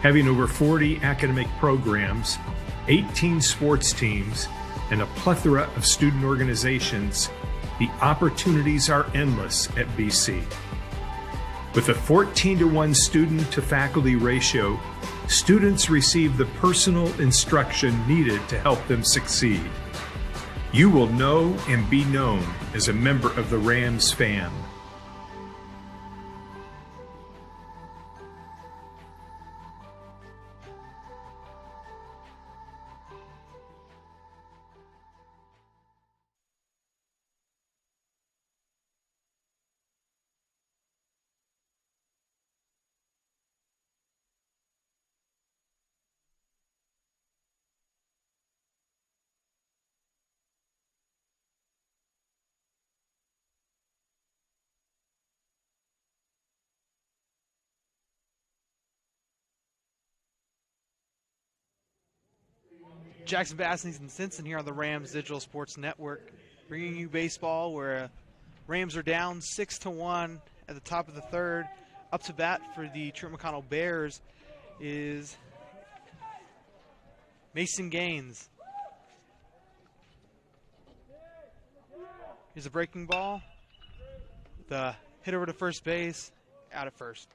Having over 40 academic programs, 18 sports teams, and a plethora of student organizations, the opportunities are endless at BC. With a 14-to-1 student-to-faculty ratio, students receive the personal instruction needed to help them succeed. You will know and be known as a member of the Rams fam. Jackson Bass and Stinson here on the Rams Digital Sports Network, bringing you baseball where Rams are down 6-1 at the top of the 3rd. Up to bat for the Truett-McConnell Bears is Mason Gaines. Here's a breaking ball. The hit over to first base, out at first.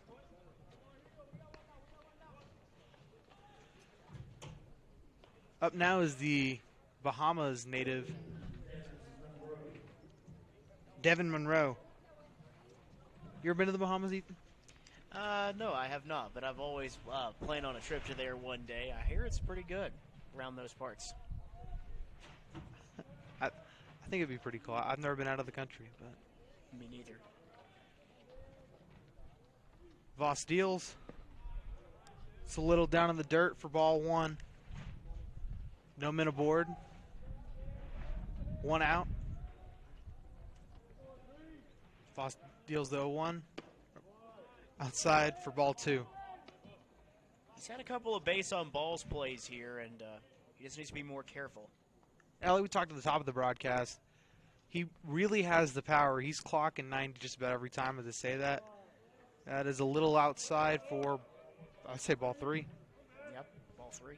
Up now is the Bahamas native, Devin Monroe. You ever been to the Bahamas, Ethan? No, I have not, but I've always planned on a trip to there one day. I hear it's pretty good around those parts. I think it'd be pretty cool. I've never been out of the country, but Me neither. Voss deals. It's a little down in the dirt for ball 1. No men aboard. 1 out. Voss deals the 0-1. Outside for ball 2. He's had a couple of base on balls plays here, and he just needs to be more careful. Ellie, we talked at the top of the broadcast. He really has the power. He's clocking 90 just about every time as I say that. That is a little outside for, I'd say, ball 3. Yep, ball 3.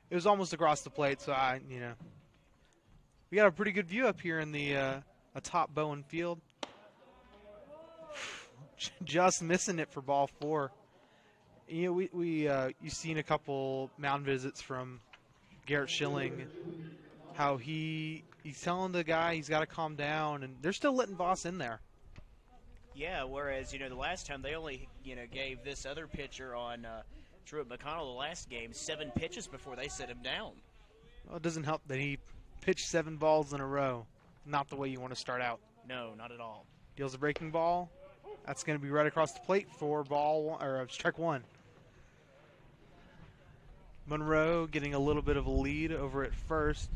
It was almost across the plate, so we got a pretty good view up here in the atop Bowen Field. Just missing it for ball 4. You know, you've seen a couple mound visits from Garrett Schilling, how he's telling the guy he's got to calm down, and they're still letting Voss in there. Yeah, whereas, the last time they only, gave this other pitcher on Truett-McConnell the last game 7 pitches before they set him down. Well, it doesn't help that he pitched 7 balls in a row. Not the way you want to start out. No, not at all. Deals a breaking ball. That's going to be right across the plate for ball 1, or strike 1. Monroe getting a little bit of a lead over at first.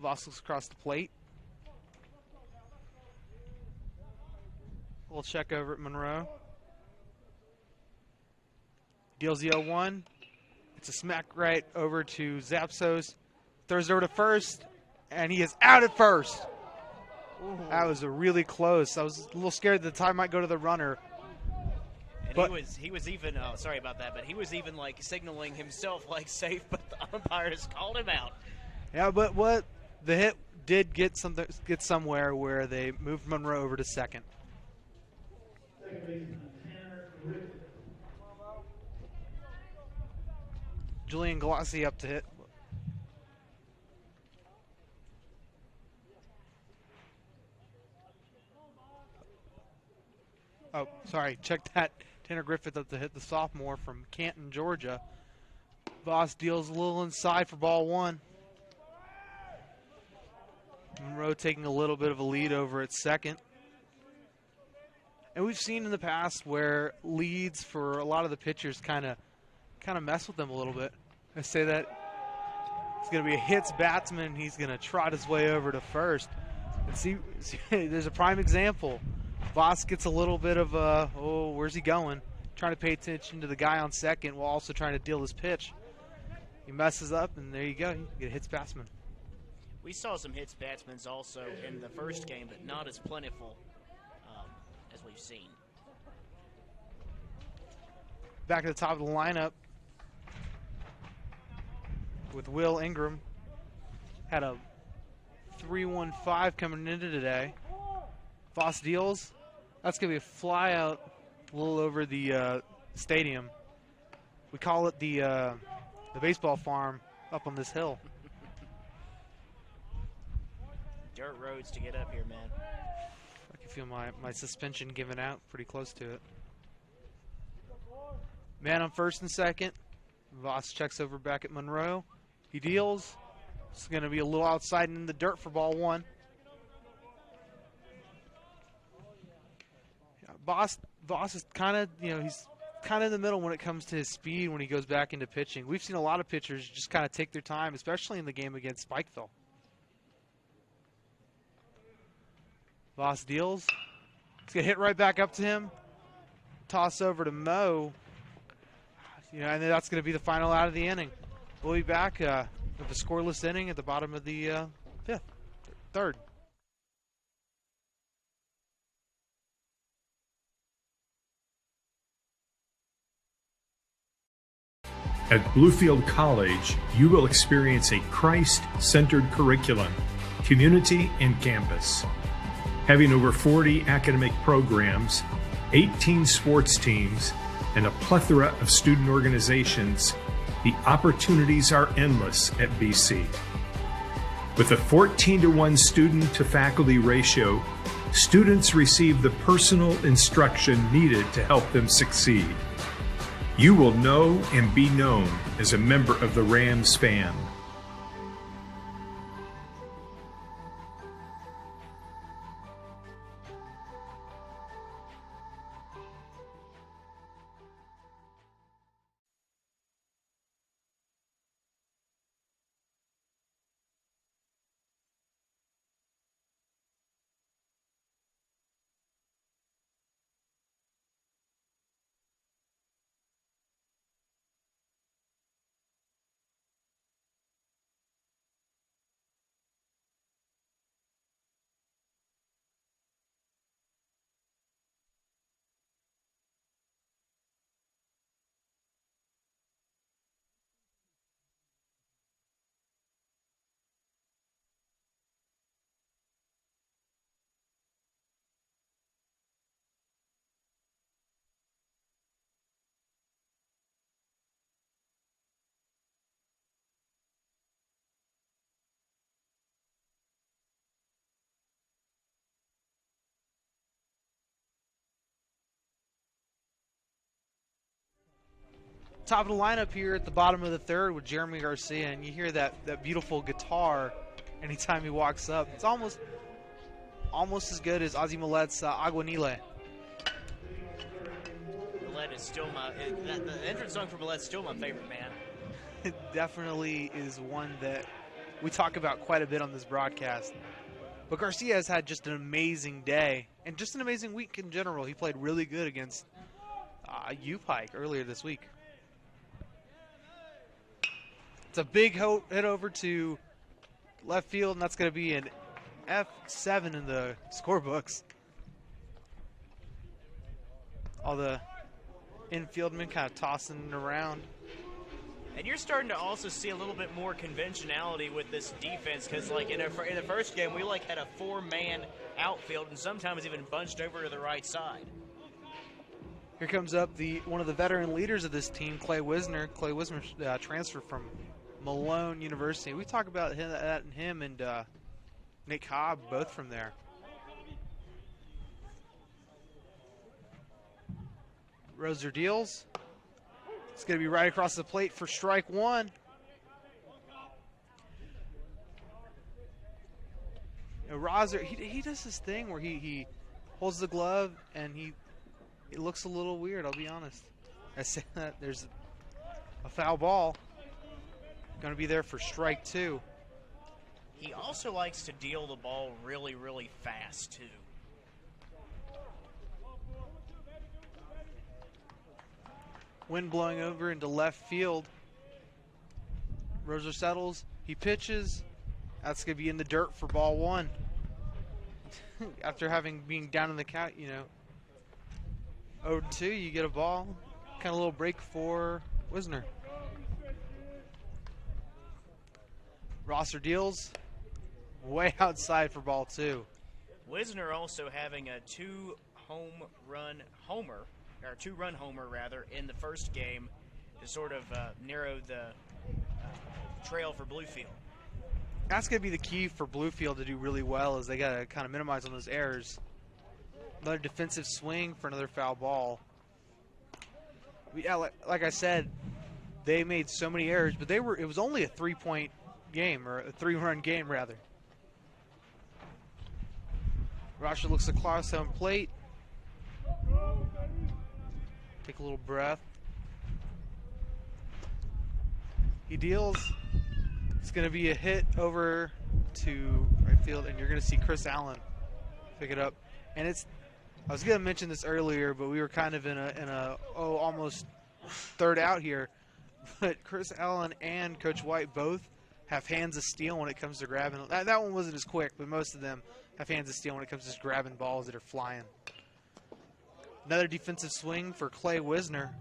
Voss looks across the plate. We'll check over at Monroe. Deals the 0-1. It's a smack right over to Zapsos. Throws it over to first, and he is out at first. Ooh. That was a really close. I was a little scared that the tie might go to the runner. And but he was even sorry about that, but he was even like signaling himself like safe, but the umpire has called him out. Yeah, but what the hit did get somewhere where they moved Monroe over to second. Julian Galassi up to hit. Oh, sorry. Check that. Tanner Griffith up to hit, the sophomore from Canton, Georgia. Voss deals a little inside for ball 1. Monroe taking a little bit of a lead over at second. And we've seen in the past where leads for a lot of the pitchers kind of mess with them a little bit. I say that it's going to be a hits batsman. He's going to trot his way over to first. And see, there's a prime example. Voss gets a little bit of where's he going? Trying to pay attention to the guy on second while also trying to deal his pitch. He messes up, and there you go. You get a hits batsman. We saw some hits batsmen also in the first game, but not as plentiful as we've seen. Back at the top of the lineup with Will Ingram. Had a 3-1-5 coming into today. Voss deals. That's going to be a fly out a little over the stadium. We call it the baseball farm up on this hill. Dirt roads to get up here, man. I can feel my suspension giving out pretty close to it. Man on first and second. Voss checks over back at Monroe. He deals. It's going to be a little outside and in the dirt for ball 1. Voss is kind of, he's kind of in the middle when it comes to his speed when he goes back into pitching. We've seen a lot of pitchers just kind of take their time, especially in the game against Spikeville. Voss deals. It's going to hit right back up to him. Toss over to Mo. And that's going to be the final out of the inning. We'll be back with a scoreless inning at the bottom of the third. At Bluefield College, you will experience a Christ-centered curriculum, community, and campus. Having over 40 academic programs, 18 sports teams, and a plethora of student organizations, the opportunities are endless at BC. With a 14-to-1 student-to-faculty ratio, students receive the personal instruction needed to help them succeed. You will know and be known as a member of the Rams fan. Top of the lineup here at the bottom of the third with Jeremy Garcia, and you hear that beautiful guitar anytime he walks up. It's almost as good as Ozzy Millet's Aguanile. Millet is still the entrance song for Millet's still my favorite, man. It definitely is one that we talk about quite a bit on this broadcast. But Garcia has had just an amazing day and just an amazing week in general. He played really good against U-Pike earlier this week. It's a big hit over to left field, and that's going to be an F7 in the scorebooks. All the infieldmen kind of tossing it around. And you're starting to also see a little bit more conventionality with this defense, because like in the first game, we had a 4-man outfield and sometimes even bunched over to the right side. Here comes up one of the veteran leaders of this team, Clay Wisner. Clay Wisner transferred from Malone University. We talk about him and Nick Cobb, both from there. Roser deals. It's going to be right across the plate for strike one. Roser, he does this thing where he holds the glove and it looks a little weird, I'll be honest. I say that there's a foul ball. Going to be there for strike two. He also likes to deal the ball really, really fast, too. Wind blowing over into left field. Roser settles. He pitches. That's going to be in the dirt for ball one. After being down in the count, 0-2, you get a ball. Kind of a little break for Wisner. Rosser deals. Way outside for ball two. Wisner also having a two-run homer in the first game to sort of narrow the trail for Bluefield. That's going to be the key for Bluefield to do really well, is they got to kind of minimize on those errors. Another defensive swing for another foul ball. Yeah, like I said, they made so many errors, but it was only a 3-point game, or a 3-run game rather. Rasha looks across home plate. Take a little breath. He deals. It's going to be a hit over to right field, and you're going to see Chris Allen pick it up. And I was going to mention this earlier, but we were kind of in a almost third out here. But Chris Allen and Coach White both have hands of steel when it comes to grabbing. That one wasn't as quick, but most of them have hands of steel when it comes to just grabbing balls that are flying. Another defensive swing for Clay Wisner.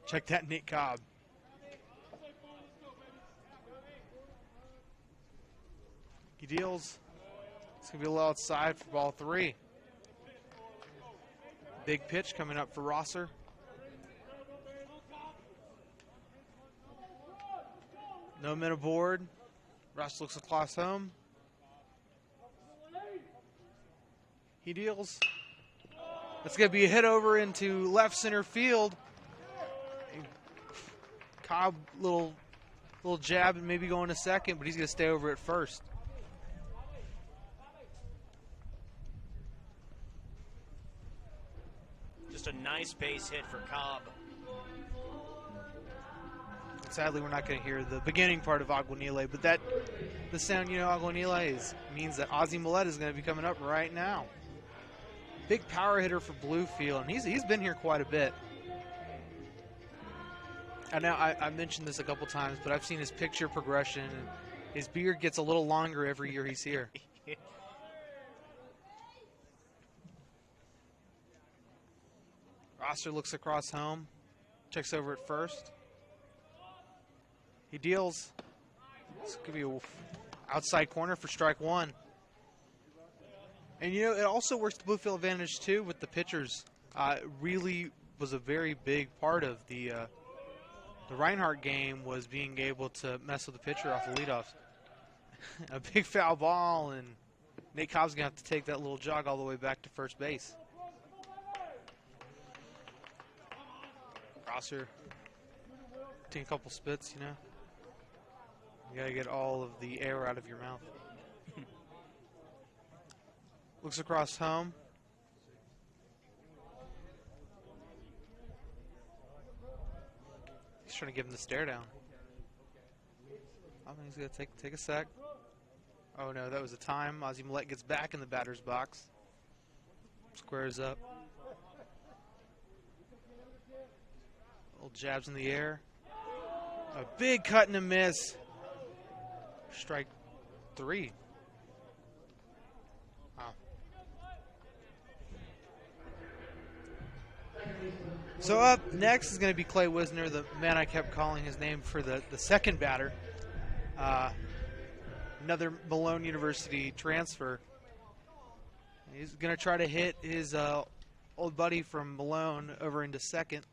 Check that, Nick Cobb. He deals. It's going to be a little outside for ball three. Big pitch coming up for Rosser. No men aboard. Ross looks across home. He deals. That's going to be a hit over into left center field. Cobb, little jab and maybe going to second, but he's going to stay over at first. Just a nice base hit for Cobb. Sadly, we're not going to hear the beginning part of Aguanile, but the sound Aguanile means that Ozzy Millet is going to be coming up right now. Big power hitter for Bluefield, and he's been here quite a bit. And now I mentioned this a couple times, but I've seen his picture progression, and his beard gets a little longer every year he's here. Rosser looks across home, checks over at first. He deals. This could be an outside corner for strike one. And, it also works the Bluefield advantage, too, with the pitchers. It really was a very big part of the Reinhardt game, was being able to mess with the pitcher off the leadoff. A big foul ball, and Nate Cobb's going to have to take that little jog all the way back to first base. Rosser taking a couple spits, you know. You got to get all of the air out of your mouth. Looks across home. He's trying to give him the stare down. I think he's going to take a sec. Oh no, that was a time. Ozzie Millette gets back in the batter's box. Squares up. Little jabs in the air. A big cut and a miss. Strike 3. Wow. So up next is going to be Clay Wisner, the man I kept calling his name for the second batter. Another Malone University transfer. He's going to try to hit his old buddy from Malone over into second.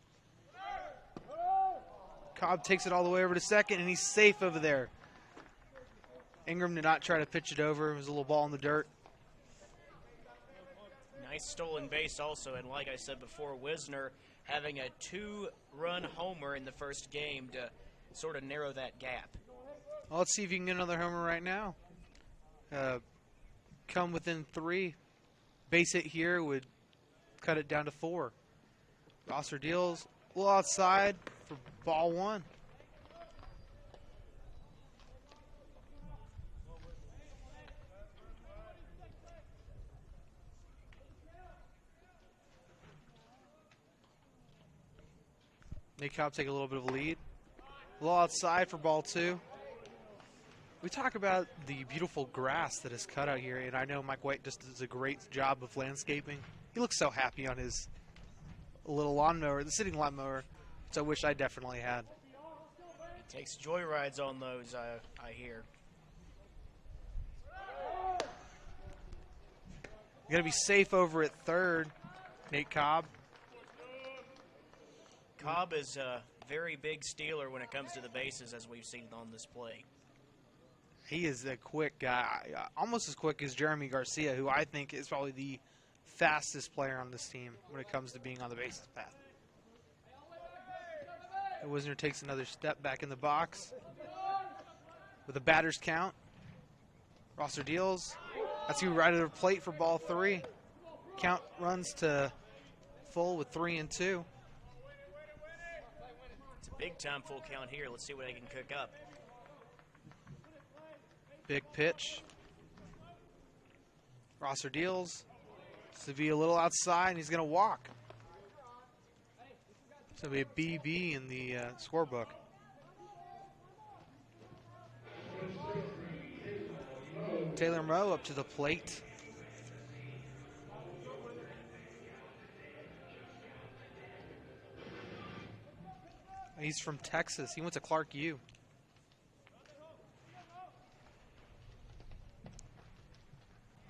Cobb takes it all the way over to second, and he's safe over there. Ingram did not try to pitch it over. It was a little ball in the dirt. Nice stolen base also, and like I said before, Wisner having a 2-run homer in the first game to sort of narrow that gap. Well, let's see if you can get another homer right now. Come within 3. Base hit here would cut it down to 4. Rosser deals a little outside for ball 1. Nate Cobb take a little bit of a lead. A little outside for ball 2. We talk about the beautiful grass that is cut out here, and I know Mike White just does a great job of landscaping. He looks so happy on his little lawnmower, the sitting lawnmower, which I wish I definitely had. He takes joyrides on those, I hear. You got to be safe over at third, Nate Cobb. Cobb is a very big stealer when it comes to the bases, as we've seen on this play. He is a quick guy, almost as quick as Jeremy Garcia, who I think is probably the fastest player on this team when it comes to being on the bases path. And Wisner takes another step back in the box with a batter's count. Rosser deals. That's you right at the plate for ball 3. Count runs to full with 3 and 2. It's a big time full count here. Let's see what they can cook up. Big pitch. Rosser deals. Sevilla a little outside, and he's going to walk. It's going to be a BB in the scorebook. Taylor Moe up to the plate. He's from Texas. He went to Clark U.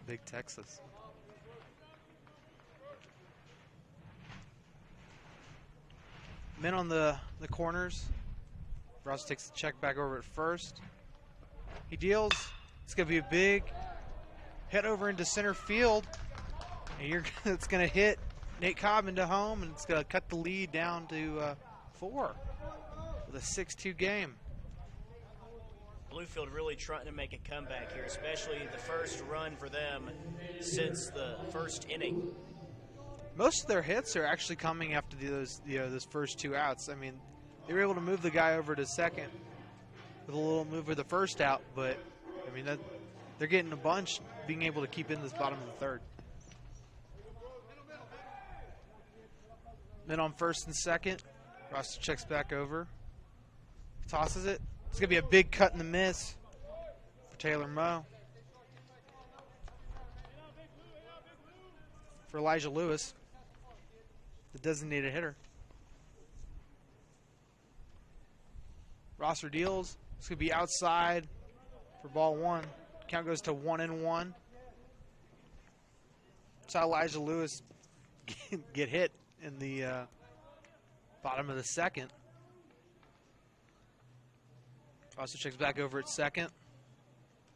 Big Texas. Men on the corners. Ross takes the check back over at first. He deals. It's going to be a big hit over into center field. And it's going to hit Nate Cobb into home, and it's going to cut the lead down to 4 with a 6-2 game. Bluefield really trying to make a comeback here, especially the first run for them since the first inning. Most of their hits are actually coming after those first 2 outs. I mean, they were able to move the guy over to second with a little move for the first out, but I mean they're getting a bunch, being able to keep in this bottom of the third. Then on first and second, Roster checks back over, tosses it. It's going to be a big cut and a miss for Taylor Moe. For Elijah Lewis, the designated hitter. Rosser deals. It's going to be outside for ball 1. Count goes to 1-1. That's how Elijah Lewis get hit in the bottom of the second. Rosser checks back over at second.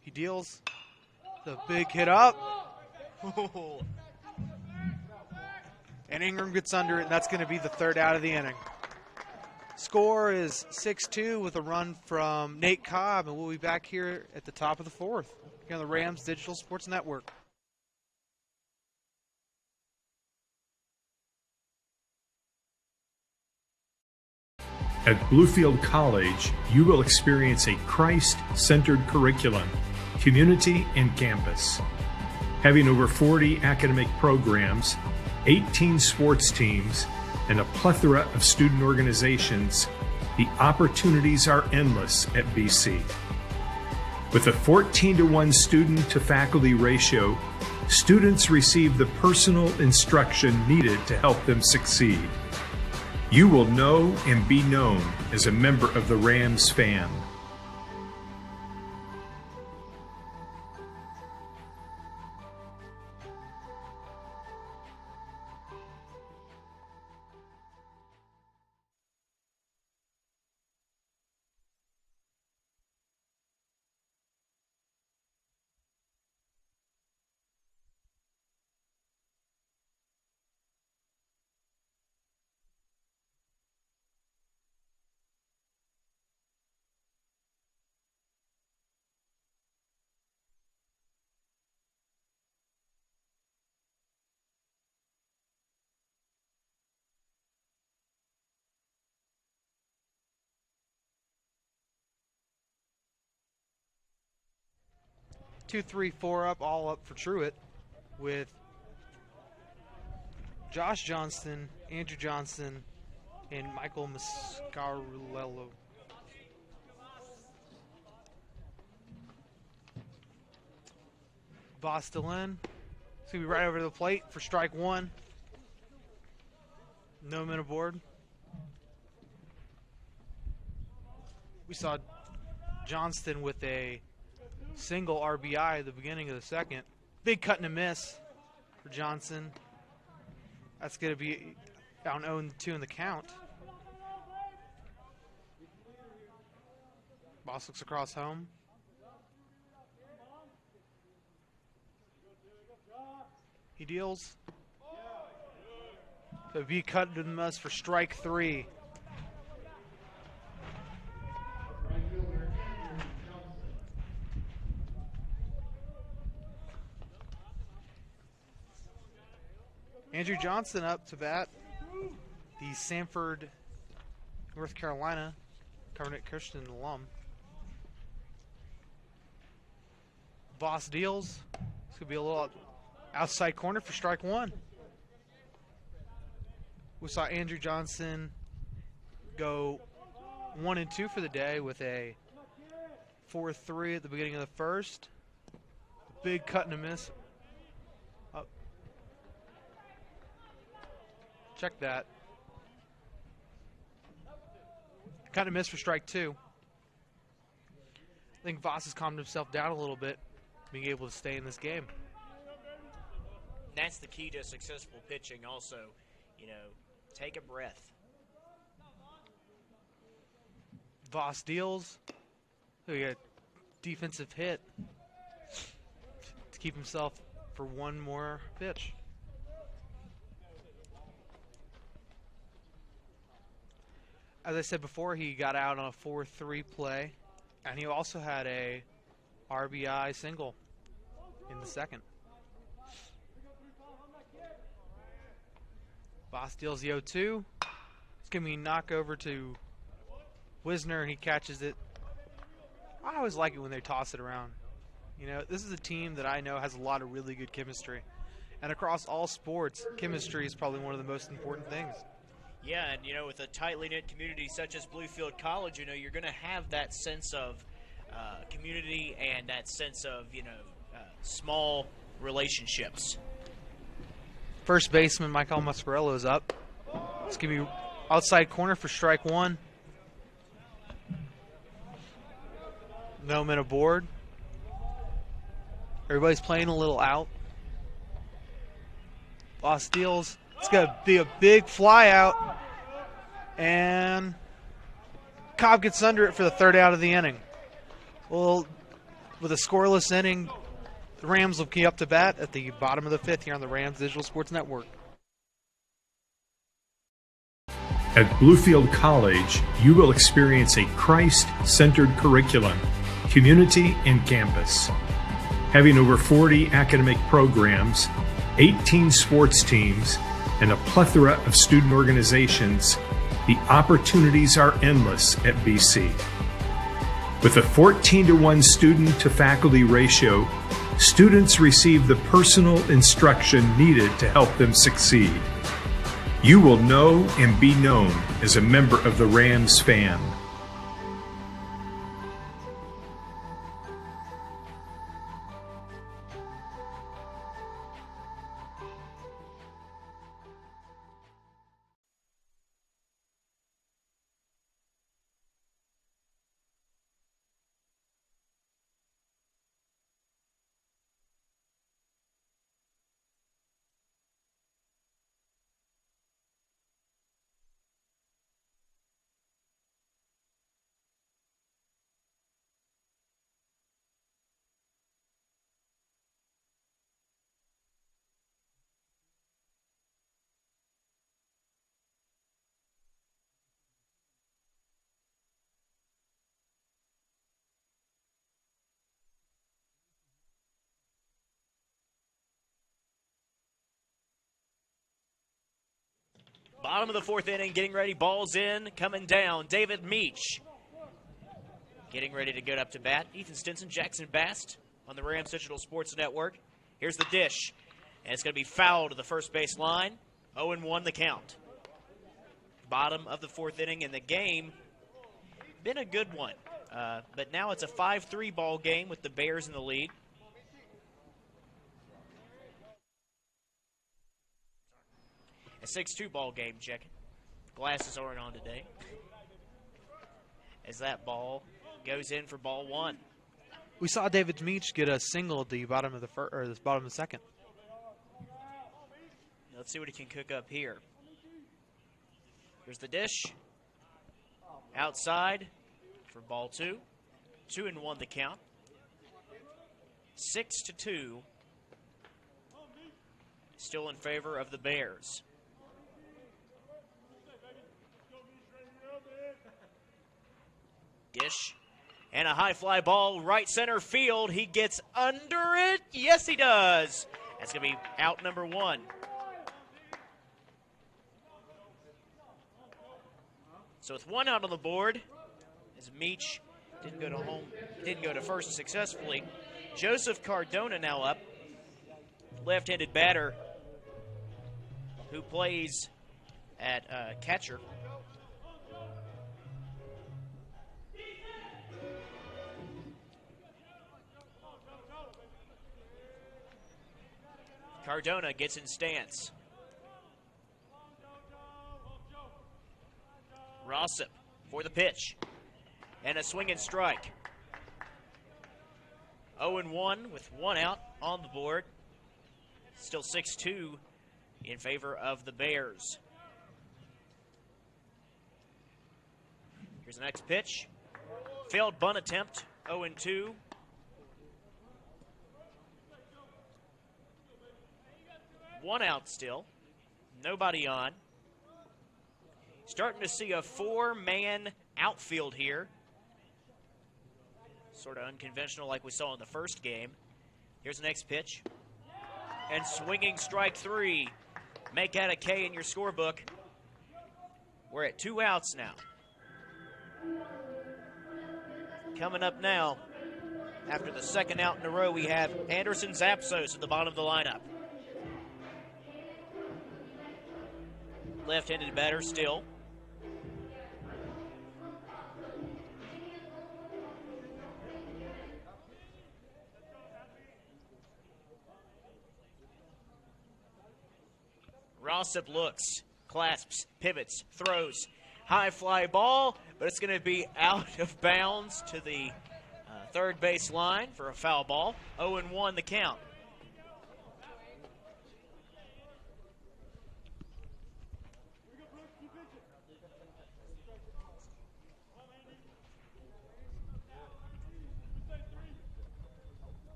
He deals. The big hit up. And Ingram gets under it, and that's going to be the third out of the inning. Score is 6-2 with a run from Nate Cobb, and we'll be back here at the top of the fourth here on the Rams Digital Sports Network. At Bluefield College, you will experience a Christ-centered curriculum, community, and campus. Having over 40 academic programs, 18 sports teams, and a plethora of student organizations, the opportunities are endless at BC. With a 14-to-1 student-to-faculty ratio, students receive the personal instruction needed to help them succeed. You will know and be known as a member of the Rams fam. Two, three, four up, all up for Truett with Josh Johnston, Andrew Johnson, and Michael Mascarello. Bostelin. It's going to be right over to the plate for strike one. No men aboard. We saw Johnston with a single RBI at the beginning of the second. Big cut and a miss for Johnson. That's going to be down 0-2 in the count. Boss looks across home. He deals. So B cut and a miss for strike three. Andrew Johnson up to bat, the Sanford, North Carolina, Covenant Christian alum. Boss deals. It's going to be a little outside corner for strike one. We saw Andrew Johnson go 1-2 for the day with a 4-3 at the beginning of the first. Big cut and a miss. Check that. Kind of missed for strike two. I think Voss has calmed himself down a little bit, being able to stay in this game. That's the key to successful pitching also. You know, take a breath. Voss deals. We got a defensive hit to keep himself for one more pitch. As I said before, he got out on a 4-3 play, and he also had a RBI single in the second. Voss deals the 0-2. It's going to be a knock over to Wisner, and he catches it. I always like it when they toss it around. You know, this is a team that I know has a lot of really good chemistry. And across all sports, chemistry is probably one of the most important things. Yeah, and, you know, with a tightly knit community such as Bluefield College, you know, you're going to have that sense of community and that sense of, you know, small relationships. First baseman Michael Mascarello is up. It's going to be outside corner for strike one. No men aboard. Everybody's playing a little out. Boss deals. It's going to be a big fly out. And Cobb gets under it for the third out of the inning. Well, with a scoreless inning, The Rams will be up to bat at the bottom of the 5th here on the Rams Digital Sports Network. At Bluefield College, you will experience a Christ-centered curriculum, community, and campus. Having over 40 academic programs, 18 sports teams, and a plethora of student organizations, the opportunities are endless at BC. With a 14-to-1 student-to-faculty ratio, students receive the personal instruction needed to help them succeed. You will know and be known as a member of the Rams fan. Bottom of the 4th inning, getting ready, ball's in, coming down. David Meach getting ready to get up to bat. Ethan Stinson, Jackson Bast on the Rams Digital Sports Network. Here's the dish, and it's going to be fouled to the first base line. 0-1 the count. Bottom of the 4th inning in the game. Been a good one, but now it's a 5-3 ball game with the Bears in the lead. A 6-2 ball game, check. Glasses aren't on today. As that ball goes in for ball 1. We saw David Meach get a single at the bottom of the bottom of the 2nd. Let's see what he can cook up here. Here's the dish. Outside for ball 2. 2-1 the count. 6-2. Still in favor of the Bears. Dish. And a high fly ball, right center field. He gets under it. Yes, he does. That's going to be out number 1. So with 1 out on the board, as Meach didn't go to first successfully. Joseph Cardona now up. Left-handed batter who plays at catcher. Cardona gets in stance. Rossip for the pitch. And a swing and strike. 0-1 with 1 out on the board. Still 6-2 in favor of the Bears. Here's the next pitch. Failed bunt attempt, 0-2. One out still. Nobody on. Starting to see a 4-man outfield here. Sort of unconventional like we saw in the first game. Here's the next pitch. And swinging strike 3. Make out a K in your scorebook. We're at 2 outs now. Coming up now, after the 2nd out in a row, we have Anderson Zapsos at the bottom of the lineup. Left-handed batter still. Rossip looks, clasps, pivots, throws. High fly ball, but it's going to be out of bounds to the third base line for a foul ball. 0-1 the count.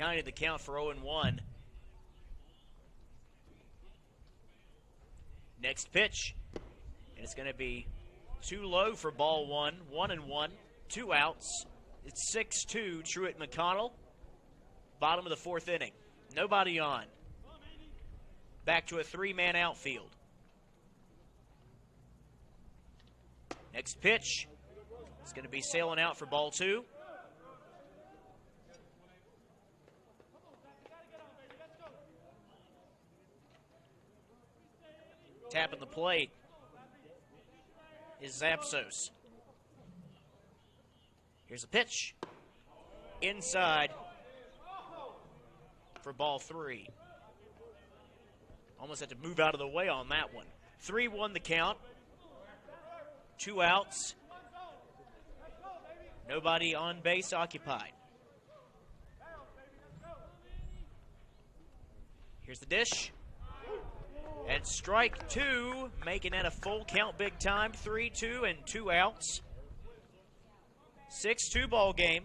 90 the count for 0-1. Next pitch, and it's going to be too low for ball one. 1-1, 2 outs. It's 6-2 Truett-McConnell. Bottom of the fourth inning. Nobody on. Back to a 3-man outfield. Next pitch. It's going to be sailing out for ball 2. Tapping the plate is Zapsos. Here's a pitch. Inside for ball 3. Almost had to move out of the way on that one. 3-1 the count. 2 outs. Nobody on base occupied. Here's the dish. And strike 2, making it a full count big time. 3-2 and 2 outs. 6-2 ball game.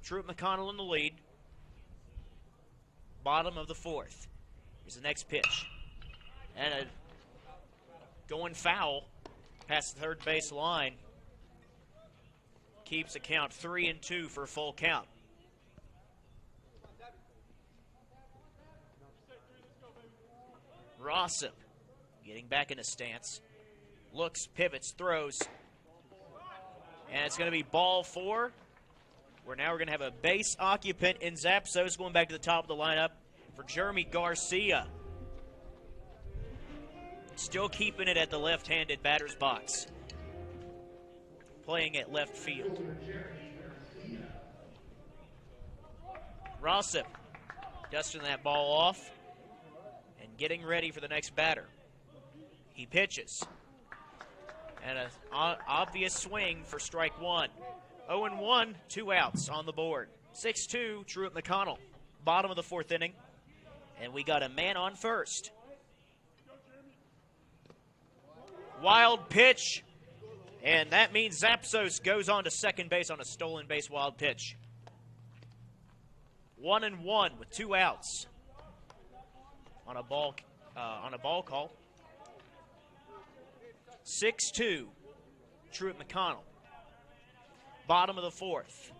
Truett-McConnell in the lead. Bottom of the fourth. Here's the next pitch. And a going foul past the third base line. Keeps the count 3-2 for a full count. Rossip getting back in a stance. Looks, pivots, throws. And it's going to be ball 4. We're going to have a base occupant in Zapsos going back to the top of the lineup for Jeremy Garcia. Still keeping it at the left-handed batter's box. Playing at left field. Rossip dusting that ball off and getting ready for the next batter. He pitches. And an obvious swing for strike 1. 0-1, 2 outs on the board. 6-2, Truett-McConnell. Bottom of the fourth inning. And we got a man on first. Wild pitch. And that means Zapsos goes on to second base on a stolen base wild pitch. 1-1 with 2 outs on a ball call. 6-2, Truett-McConnell. Bottom of the fourth.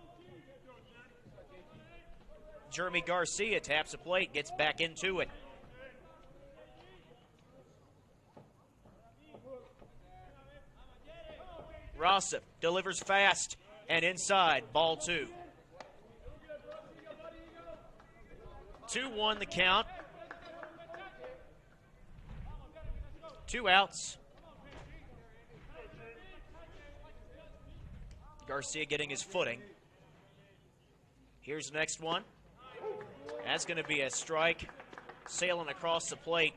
Jeremy Garcia taps the plate, gets back into it. Rossip delivers fast and inside, ball 2. 2-1 the count. 2 outs. Garcia getting his footing. Here's the next one. That's going to be a strike, sailing across the plate,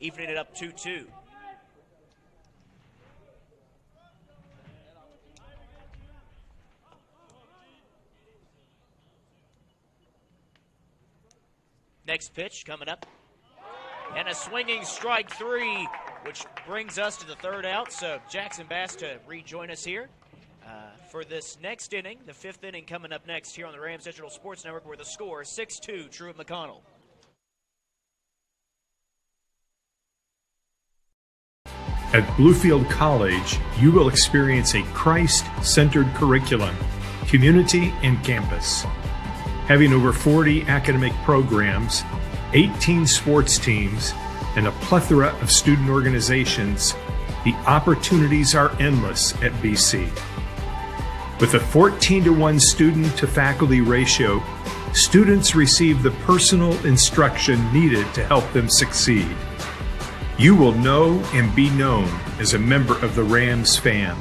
evening it up 2-2. Next pitch coming up. And a swinging strike 3, which brings us to the third out. So Jackson Bass to rejoin us here for this next inning, the 5th inning coming up next here on the Rams Digital Sports Network, where the score is 6-2, Truett-McConnell. At Bluefield College, you will experience a Christ-centered curriculum, community, and campus. Having over 40 academic programs, 18 sports teams, and a plethora of student organizations, the opportunities are endless at BC. With a 14-to-1 student-to-faculty ratio, students receive the personal instruction needed to help them succeed. You will know and be known as a member of the Rams fam.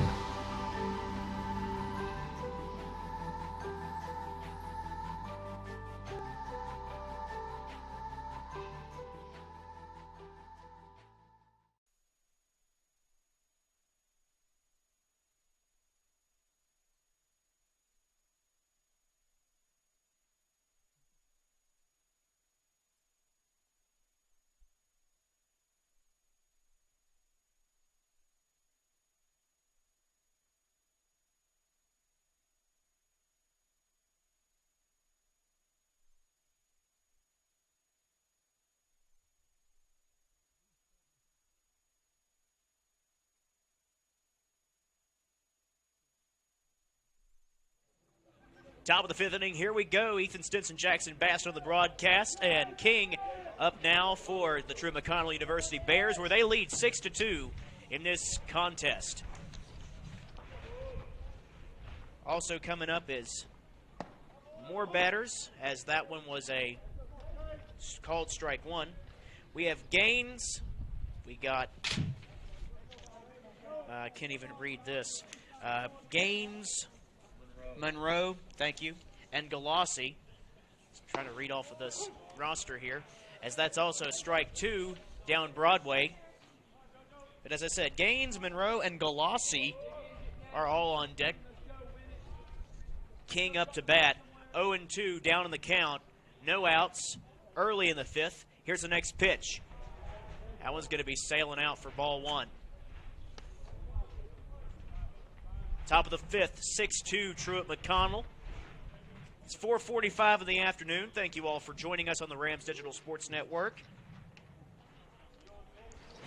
Top of the 5th inning, here we go. Ethan Stinson, Jackson Bass on the broadcast, and King up now for the Truett-McConnell University Bears, where they lead 6-2 in this contest. Also coming up is more batters, as that one was a called strike one. We have Gaines. We got, I can't even read this. Gaines, Monroe, thank you, and Galassi. Trying to read off of this roster here, as that's also strike two down Broadway. But as I said, Gaines, Monroe, and Galassi are all on deck. King up to bat, 0-2 down in the count, no outs early in the 5th. Here's the next pitch. That one's going to be sailing out for ball one. Top of the 5th, 6-2 Truett-McConnell. It's 4:45 in the afternoon. Thank you all for joining us on the Rams Digital Sports Network.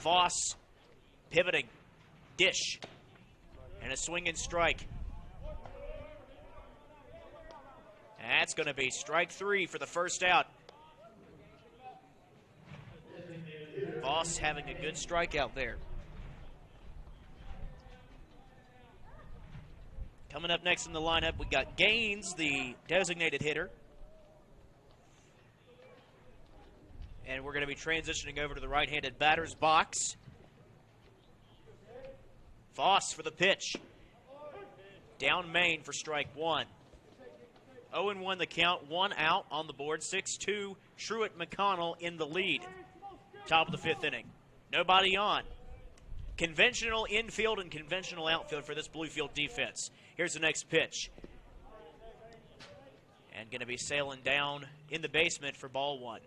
Voss pivoting, dish, and a swing and strike. That's going to be strike three for the first out. Voss having a good strikeout there. Coming up next in the lineup, we got Gaines, the designated hitter. And we're going to be transitioning over to the right-handed batter's box. Voss for the pitch. Down main for strike one. 0-1 the count, one out on the board. 6-2 Truett-McConnell in the lead. Top of the 5th inning. Nobody on. Conventional infield and conventional outfield for this Bluefield defense. Here's the next pitch. And going to be sailing down in the basement for ball one.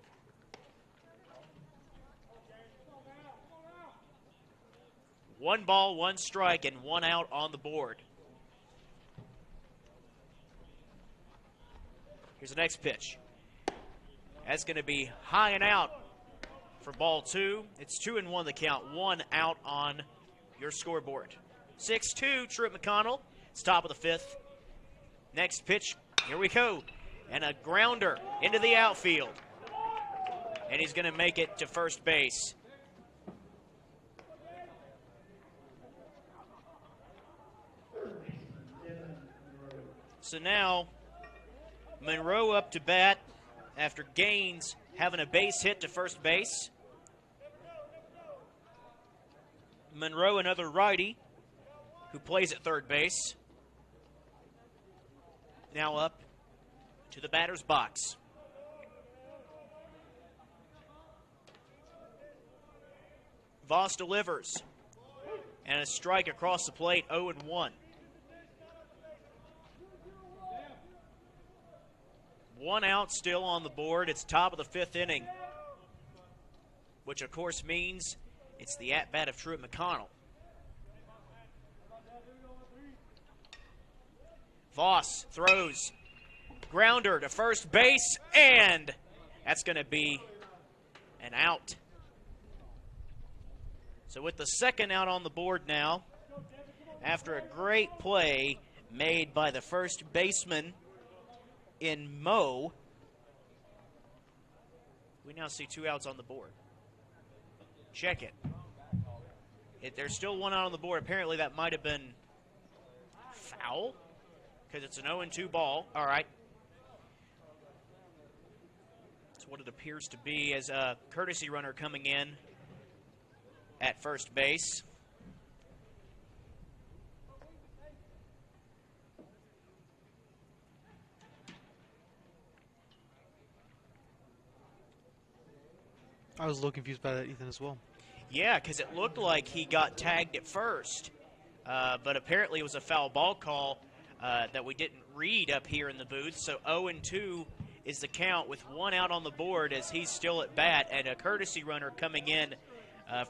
One ball, one strike, and one out on the board. Here's the next pitch. That's going to be high and out for ball two. It's 2-1 the count, one out on your scoreboard. 6-2 Truett-McConnell. It's top of the 5th. Next pitch, here we go. And a grounder into the outfield. And he's going to make it to first base. So now, Monroe up to bat after Gaines having a base hit to first base. Monroe, another righty, who plays at third base. Now up to the batter's box. Voss delivers. And a strike across the plate, 0-1. One out still on the board. It's top of the 5th inning, which of course means it's the at-bat of Truett-McConnell. Voss throws. Grounder to first base, and that's going to be an out. So with the second out on the board now, after a great play made by the first baseman in Mo, we now see two outs on the board. Check it. There's still one out on the board. Apparently that might have been foul because it's an 0-2 ball. All right. That's what it appears to be, as a courtesy runner coming in at first base. I was a little confused by that, Ethan, as well. Yeah, because it looked like he got tagged at first, but apparently it was a foul ball call that we didn't read up here in the booth. So 0-2 is the count with one out on the board as he's still at bat, and a courtesy runner coming in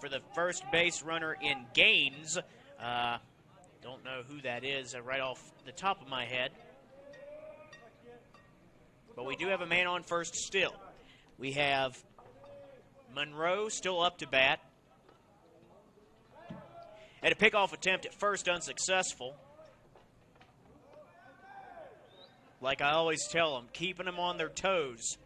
for the first base runner in Gaines. Don't know who that is right off the top of my head. But we do have a man on first still. We have Monroe still up to bat. And a pickoff attempt at first unsuccessful. Like I always tell them, keeping them on their toes.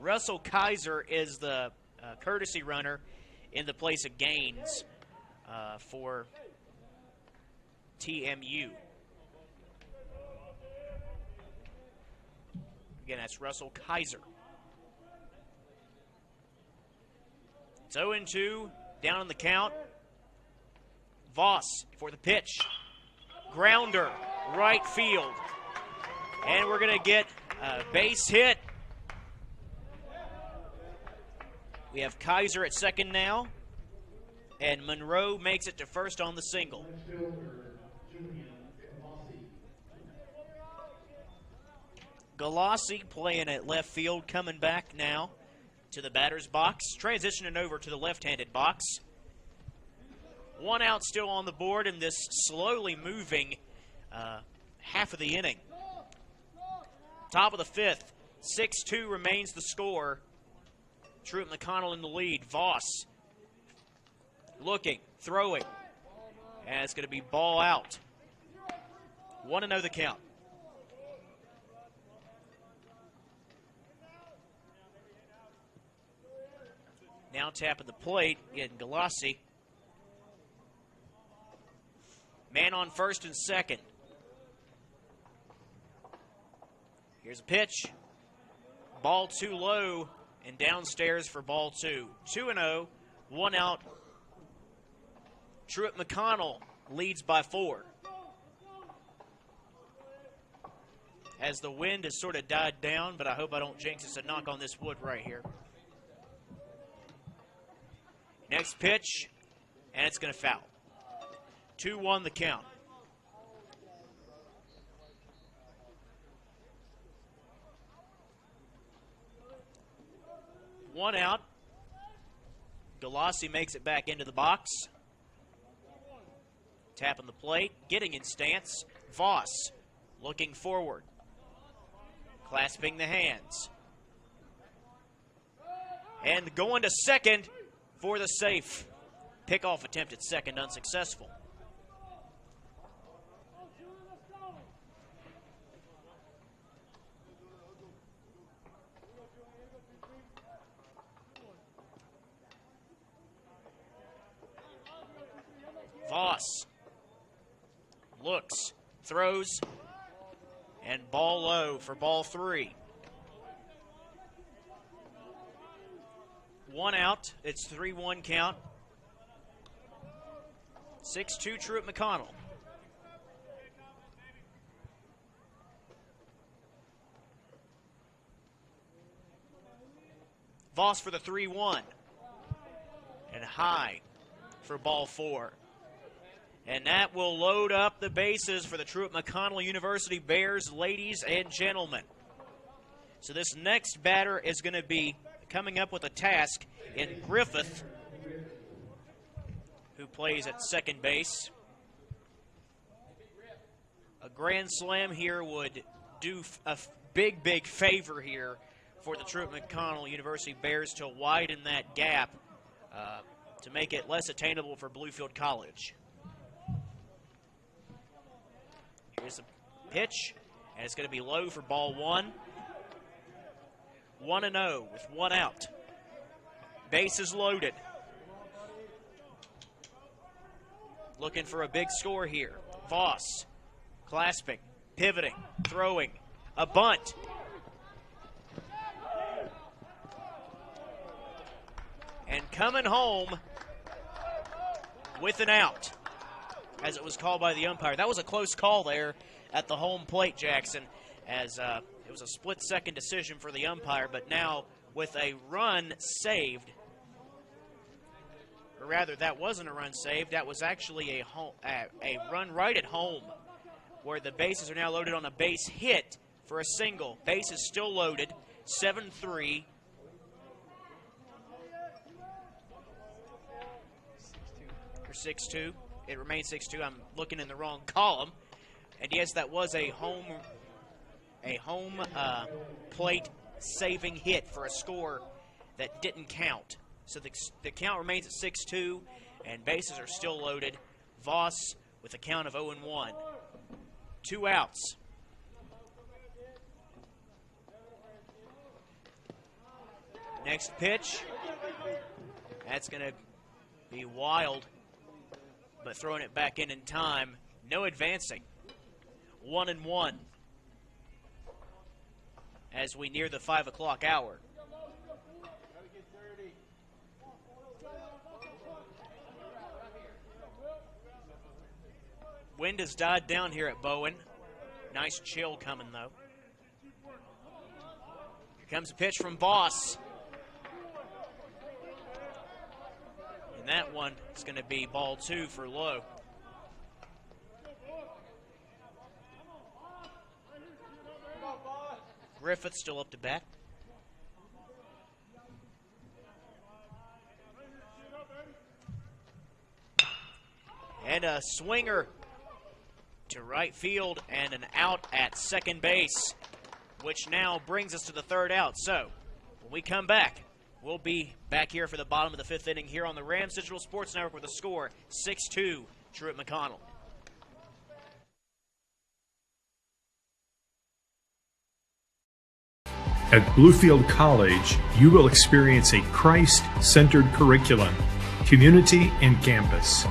Russell Kaiser is the courtesy runner in the place of Gaines for TMU. Again, that's Russell Kaiser. It's 0-2, down on the count. Voss for the pitch. Grounder, right field. And we're going to get a base hit. We have Kaiser at second now, and Monroe makes it to first on the single. Galassi playing at left field, coming back now to the batter's box, transitioning over to the left-handed box. One out still on the board in this slowly moving half of the inning. Top of the fifth, 6-2 remains the score. Truett-McConnell in the lead. Voss looking, throwing, and it's going to be ball out. 1-0 the count. Now tapping the plate in Galassi. Man on first and second. Here's a pitch. Ball too low and downstairs for ball two. 2-0, 1 out. Truett-McConnell leads by 4. As the wind has sort of died down, but I hope I don't jinx us a knock on this wood right here. Next pitch, and it's going to foul. 2-1 the count. One out. Galassi makes it back into the box. Tapping the plate, getting in stance. Voss looking forward. Clasping the hands. And going to second for the safe. Pickoff attempt at second unsuccessful. Voss looks, throws, and ball low for ball 3. 1 out. It's 3-1 count. 6-2 Truett-McConnell. Voss for the 3-1. And high for ball 4. And that will load up the bases for the Truett-McConnell University Bears, ladies and gentlemen. So this next batter is going to be coming up with a task in Griffith, who plays at second base. A grand slam here would do a big, big favor here for the Truett-McConnell University Bears to widen that gap to make it less attainable for Bluefield College. Here's a pitch, and it's going to be low for ball 1. 1-0 with 1 out. Bases loaded. Looking for a big score here. Voss clasping, pivoting, throwing, a bunt. And coming home with an out, as it was called by the umpire. That was a close call there at the home plate, Jackson, as it was a split-second decision for the umpire, but now with a run saved, or rather, that wasn't a run saved. That was actually a run right at home, where the bases are now loaded on a base hit for a single. Bases still loaded, 7-3. Or 6-2. It remains 6-2. I'm looking in the wrong column. And yes, that was a home plate saving hit for a score that didn't count. So the count remains at 6-2, and bases are still loaded. Voss with a count of 0-1. 2 outs. Next pitch. That's going to be wild, but throwing it back in time. No advancing. 1-1 as we near the 5 o'clock hour. Wind has died down here at Bowen. Nice chill coming, though. Here comes a pitch from Voss. And that one is going to be ball 2 for Lowe. Griffith still up to bat. And a swinger to right field and an out at second base, which now brings us to the 3rd out. So when we come back, we'll be back here for the bottom of the 5th inning here on the Rams Digital Sports Network with a score 6-2 Truett-McConnell. At Bluefield College, you will experience a Christ-centered curriculum, community, and campus.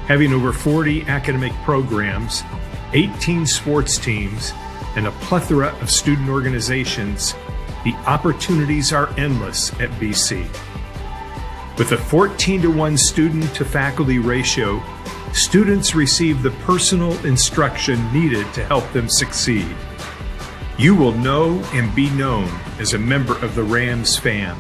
Having over 40 academic programs, 18 sports teams, and a plethora of student organizations, the opportunities are endless at BC. With a 14-to-1 student-to-faculty ratio, students receive the personal instruction needed to help them succeed. You will know and be known as a member of the Rams fam.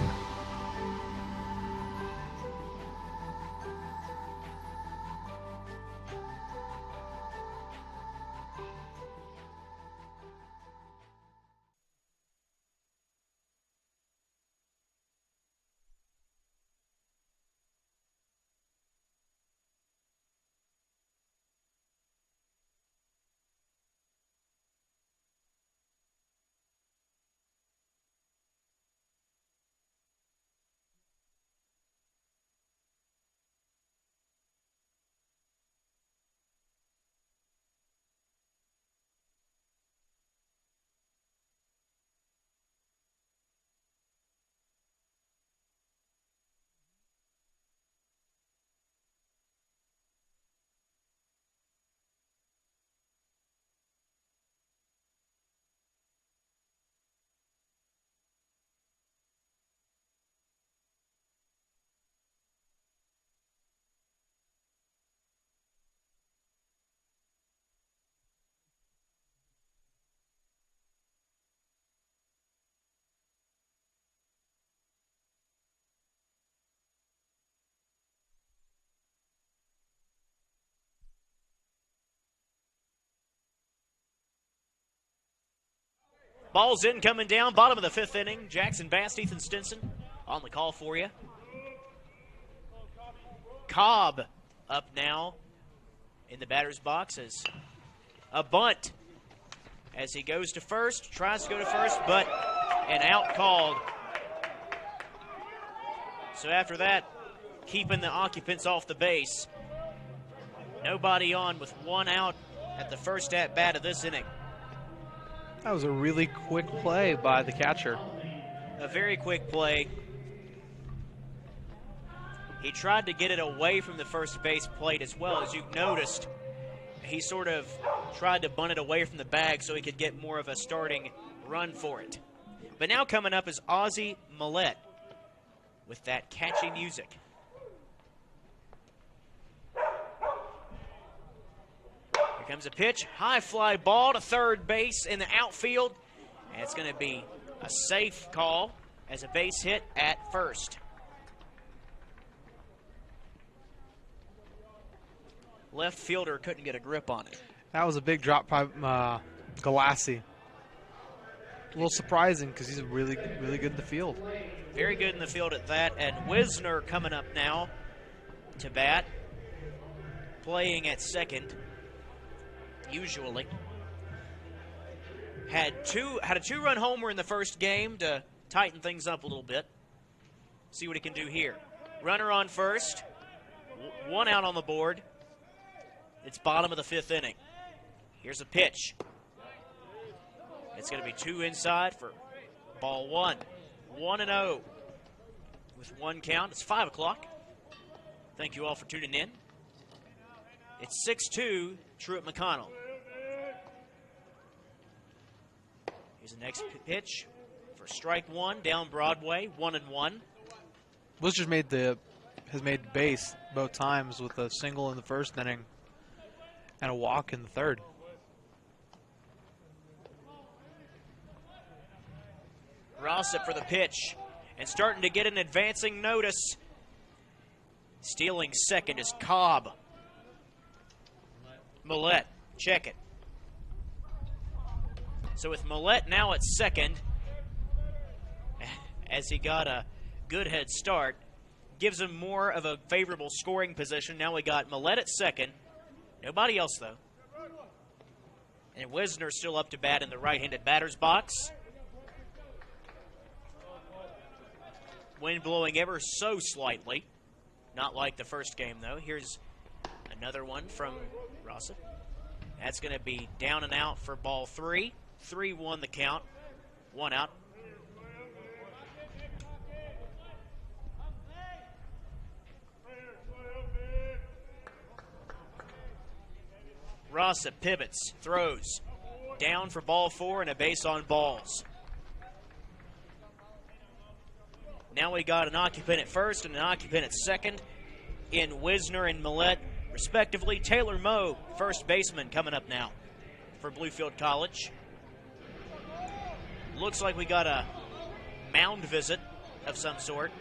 Ball's in, coming down, bottom of the 5th inning. Jackson Bass, Ethan Stinson on the call for you. Cobb up now in the batter's box as a bunt as he goes to first, tries to go to first, but an out called. So after that, keeping the occupants off the base. Nobody on with 1 out at the first at-bat of this inning. That was a really quick play by the catcher. A very quick play. He tried to get it away from the first base plate as well. As you've noticed, he sort of tried to bunt it away from the bag so he could get more of a starting run for it. But now coming up is Ozzie Millette with that catchy music. Here comes a pitch, high fly ball to third base in the outfield, and it's going to be a safe call as a base hit at first. Left fielder couldn't get a grip on it. That was a big drop by Galassi. A little surprising because he's really good in the field. Very good in the field at that, and Wisner coming up now to bat, playing at second. Usually had a 2-run homer in the first game to tighten things up a little bit. See what he can do here. Runner on first, One out on the board. It's bottom of the 5th inning. Here's a pitch. It's going to be 2 inside for ball 1. 1-0 with 1 count. It's 5 o'clock. Thank you all for tuning in. It's 6-2, Truett-McConnell. Here's the next pitch for strike 1 down Broadway, 1-1. Worcester's has made base both times with a single in the 1st inning and a walk in the 3rd. Rossip for the pitch and starting to get an advancing notice. Stealing second is Cobb. Millette, check it. So with Millette now at second, as he got a good head start, gives him more of a favorable scoring position. Now we got Millette at second. Nobody else, though. And Wisner still up to bat in the right-handed batter's box. Wind blowing ever so slightly. Not like the first game, though. Here's another one from Rossip. That's going to be down and out for ball 3. 3-1 the count. 1 out. Rossip pivots, throws. Down for ball 4 and a base on balls. Now we got an occupant at first and an occupant at second in Wisner and Millette, respectively. Taylor Moe, first baseman, coming up now for Bluefield College. Looks like we got a mound visit of some sort.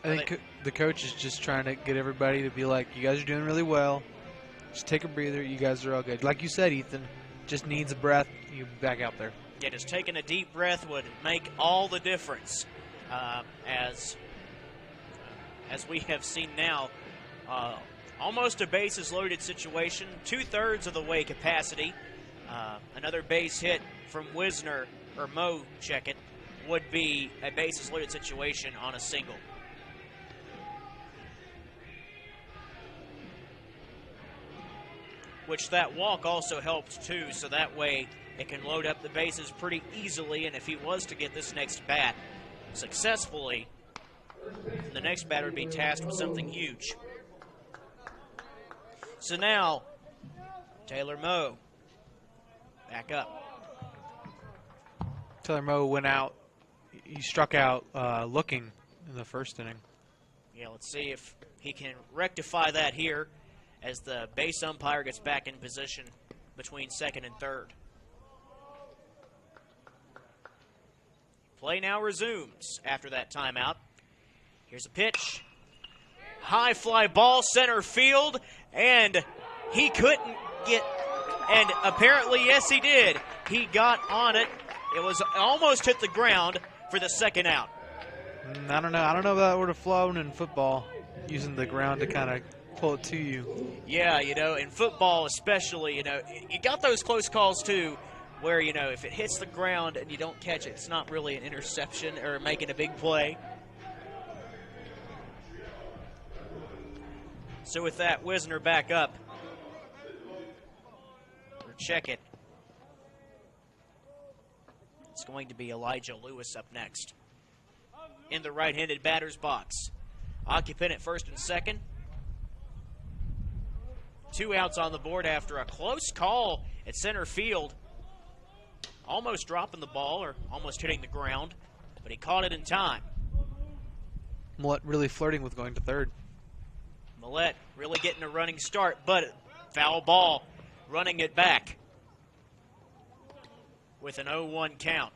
I think the coach is just trying to get everybody to be like, you guys are doing really well. Just take a breather. You guys are all good. Like you said, Ethan, just needs a breath. You back out there. Yeah, just taking a deep breath would make all the difference. As we have seen now, almost a bases loaded situation, 2/3 of the way capacity. Another base hit from Wisner, or Moe, check it, would be a bases loaded situation on a single. Which that walk also helped too, so that way it can load up the bases pretty easily, and if he was to get this next bat successfully, the next batter would be tasked with something huge. So now, Taylor Moe back up. Taylor Moe went out. He struck out looking in the 1st inning. Yeah, let's see if he can rectify that here as the base umpire gets back in position between 2nd and 3rd. Play now resumes after that timeout. Here's a pitch. High fly ball, center field, and he couldn't get, and apparently, yes, he did. He got on it. It was almost hit the ground for the 2nd out. I don't know. I don't know if that would have flown in football, using the ground to kind of pull it to you. Yeah, in football especially, you got those close calls too, where, if it hits the ground and you don't catch it, it's not really an interception or making a big play. So with that, Wisner back up. Or check it. It's going to be Elijah Lewis up next in the right-handed batter's box. Occupant at 1st and 2nd. 2 outs on the board after a close call at center field. Almost dropping the ball or almost hitting the ground, but he caught it in time. Millette really flirting with going to 3rd. Millette really getting a running start, but foul ball, running it back with an 0-1 count.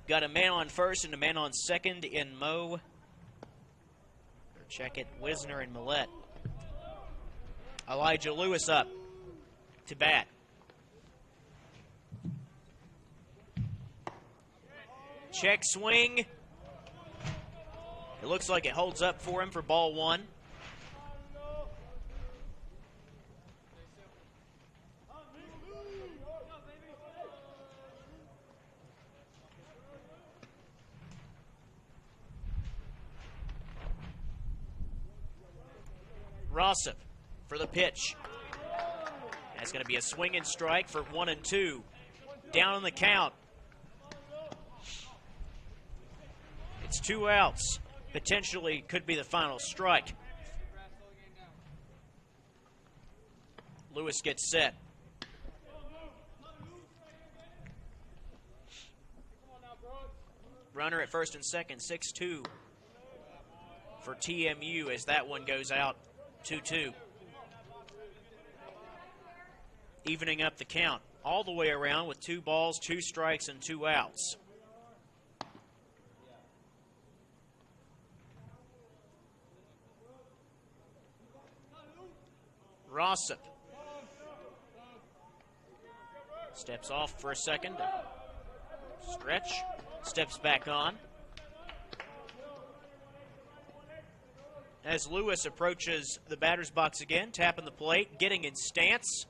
Got a man on 1st and a man on 2nd in Moe. Check it, Wisner and Millette. Elijah Lewis up to bat. Check swing. It looks like it holds up for him for ball 1. Rossip for the pitch. That's going to be a swing and strike for 1-2. Down on the count. It's 2 outs. Potentially could be the final strike. Lewis gets set. Runner at first and second, 6-2 for TMU as that one goes out 2-2. Evening up the count all the way around with 2 balls, 2 strikes, and 2 outs. Rossip steps off for a second. Stretch. Steps back on. As Lewis approaches the batter's box again, tapping the plate, getting in stance.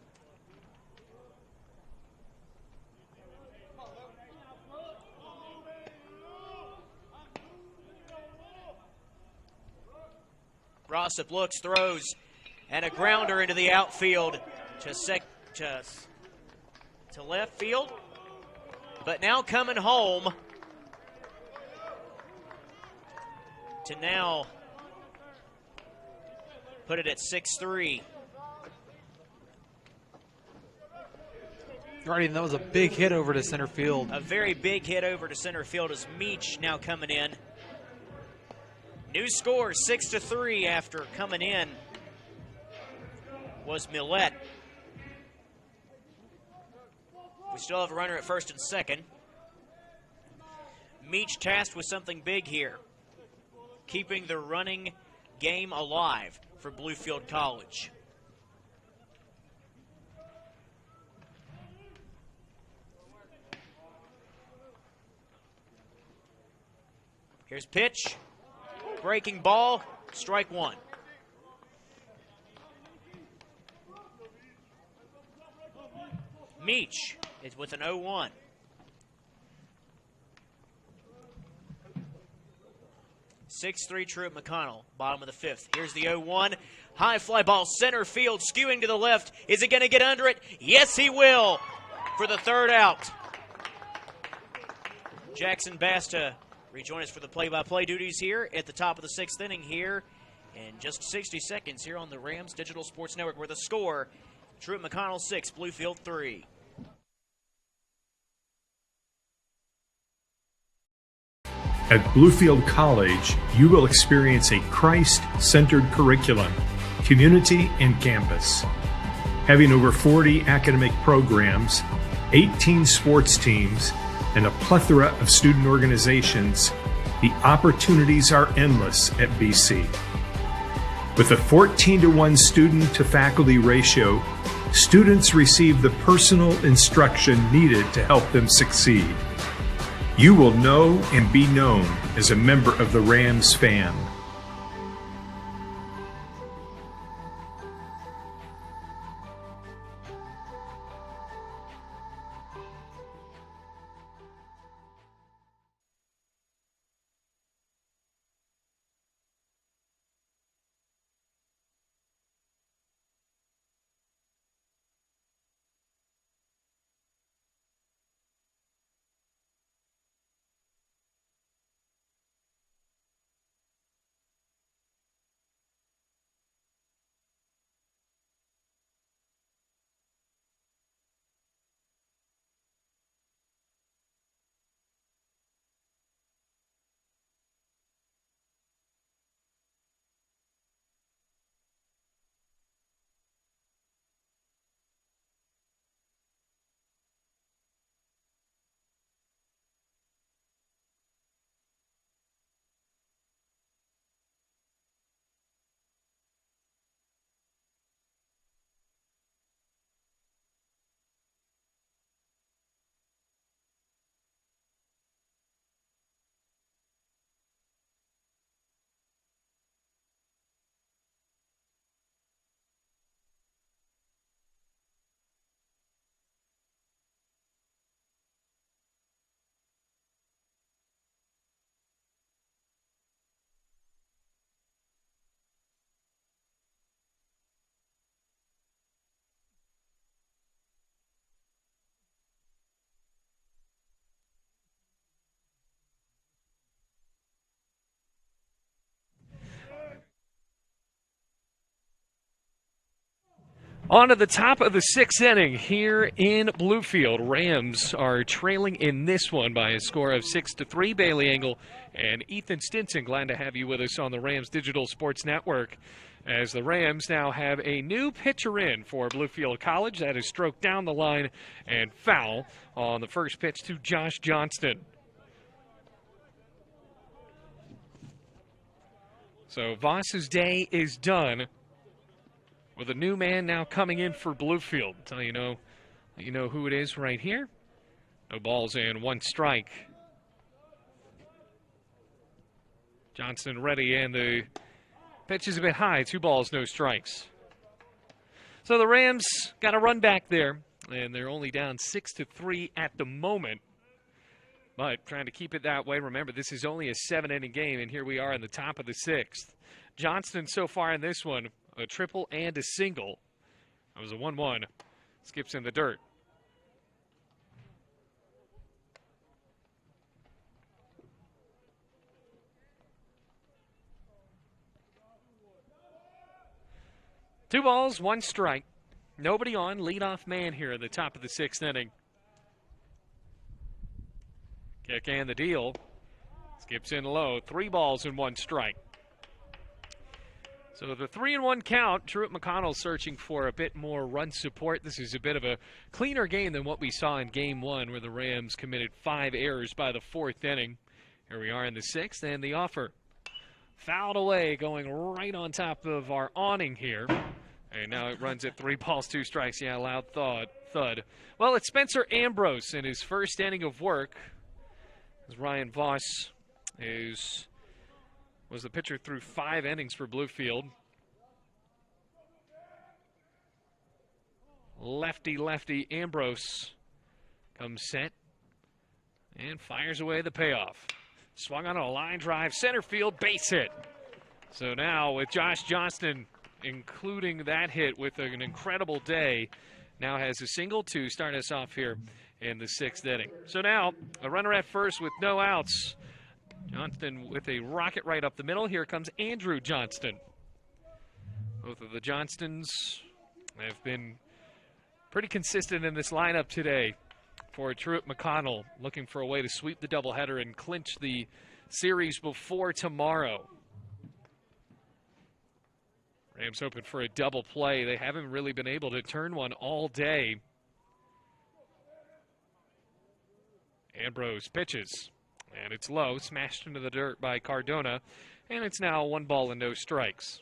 Rossip looks, throws, and a grounder into the outfield to left field. But now coming home to now put it at 6-3. Right, and that was a big hit over to center field. A very big hit over to center field as Meach now coming in. New score, 6-3 after coming in was Millette. We still have a runner at first and second. Meach tasked with something big here, keeping the running game alive for Bluefield College. Here's pitch. Breaking ball. Strike 1. Meach is with an 0-1. (6-3) Truett-McConnell, bottom of the 5th. Here's the 0-1. High fly ball, center field, skewing to the left. Is he going to get under it? Yes, he will for the 3rd out. Jackson Basta rejoin us for the play-by-play duties here at the top of the 6th inning here in just 60 seconds here on the Rams Digital Sports Network, where the score, Truett-McConnell 6, Bluefield 3. At Bluefield College, you will experience a Christ-centered curriculum, community, and campus. Having over 40 academic programs, 18 sports teams, and a plethora of student organizations, the opportunities are endless at BC. With a 14-to-1 student-to-faculty ratio, students receive the personal instruction needed to help them succeed. You will know and be known as a member of the Rams fan. On to the top of the sixth inning here in Bluefield. Rams are trailing in this one by a score of 6-3. Bailey Engel and Ethan Stinson, glad to have you with us on the Rams Digital Sports Network, as the Rams now have a new pitcher in for Bluefield College. That is stroked down the line and foul on the first pitch to Josh Johnston. So Voss's day is done, with a new man now coming in for Bluefield. Let you know who it is right here. No balls and one strike. Johnston ready, and the pitch is a bit high. 2 balls, no strikes. So the Rams got a run back there, and they're only down 6-3 at the moment. But trying to keep it that way. Remember, this is only a 7-inning game, and here we are in the top of the 6th. Johnston so far in this one, a triple and a single. That was a 1-1. Skips in the dirt. Two balls, one strike. Nobody on. Leadoff man here at the top of the 6th inning. Kick and the deal. Skips in low. 3 balls and 1 strike. So the 3-1 count. Truett-McConnell searching for a bit more run support. This is a bit of a cleaner game than what we saw in Game 1, where the Rams committed 5 errors by the 4th inning. Here we are in the 6th, and the offer fouled away, going right on top of our awning here. And now it runs at 3 balls, 2 strikes. Yeah, loud thud. Well, it's Spencer Ambrose in his first inning of work, as Ryan Voss was the pitcher through 5 innings for Bluefield. Lefty Ambrose comes set and fires away the payoff. Swung on a line drive, center field, base hit. So now with Josh Johnston including that hit with an incredible day, now has a single to start us off here in the 6th inning. So now a runner at first with no outs. Johnston with a rocket right up the middle. Here comes Andrew Johnston. Both of the Johnstons have been pretty consistent in this lineup today for Truett-McConnell, looking for a way to sweep the doubleheader and clinch the series before tomorrow. Rams hoping for a double play. They haven't really been able to turn one all day. Ambrose pitches, and it's low, smashed into the dirt by Cardona, and it's now 1 ball and no strikes.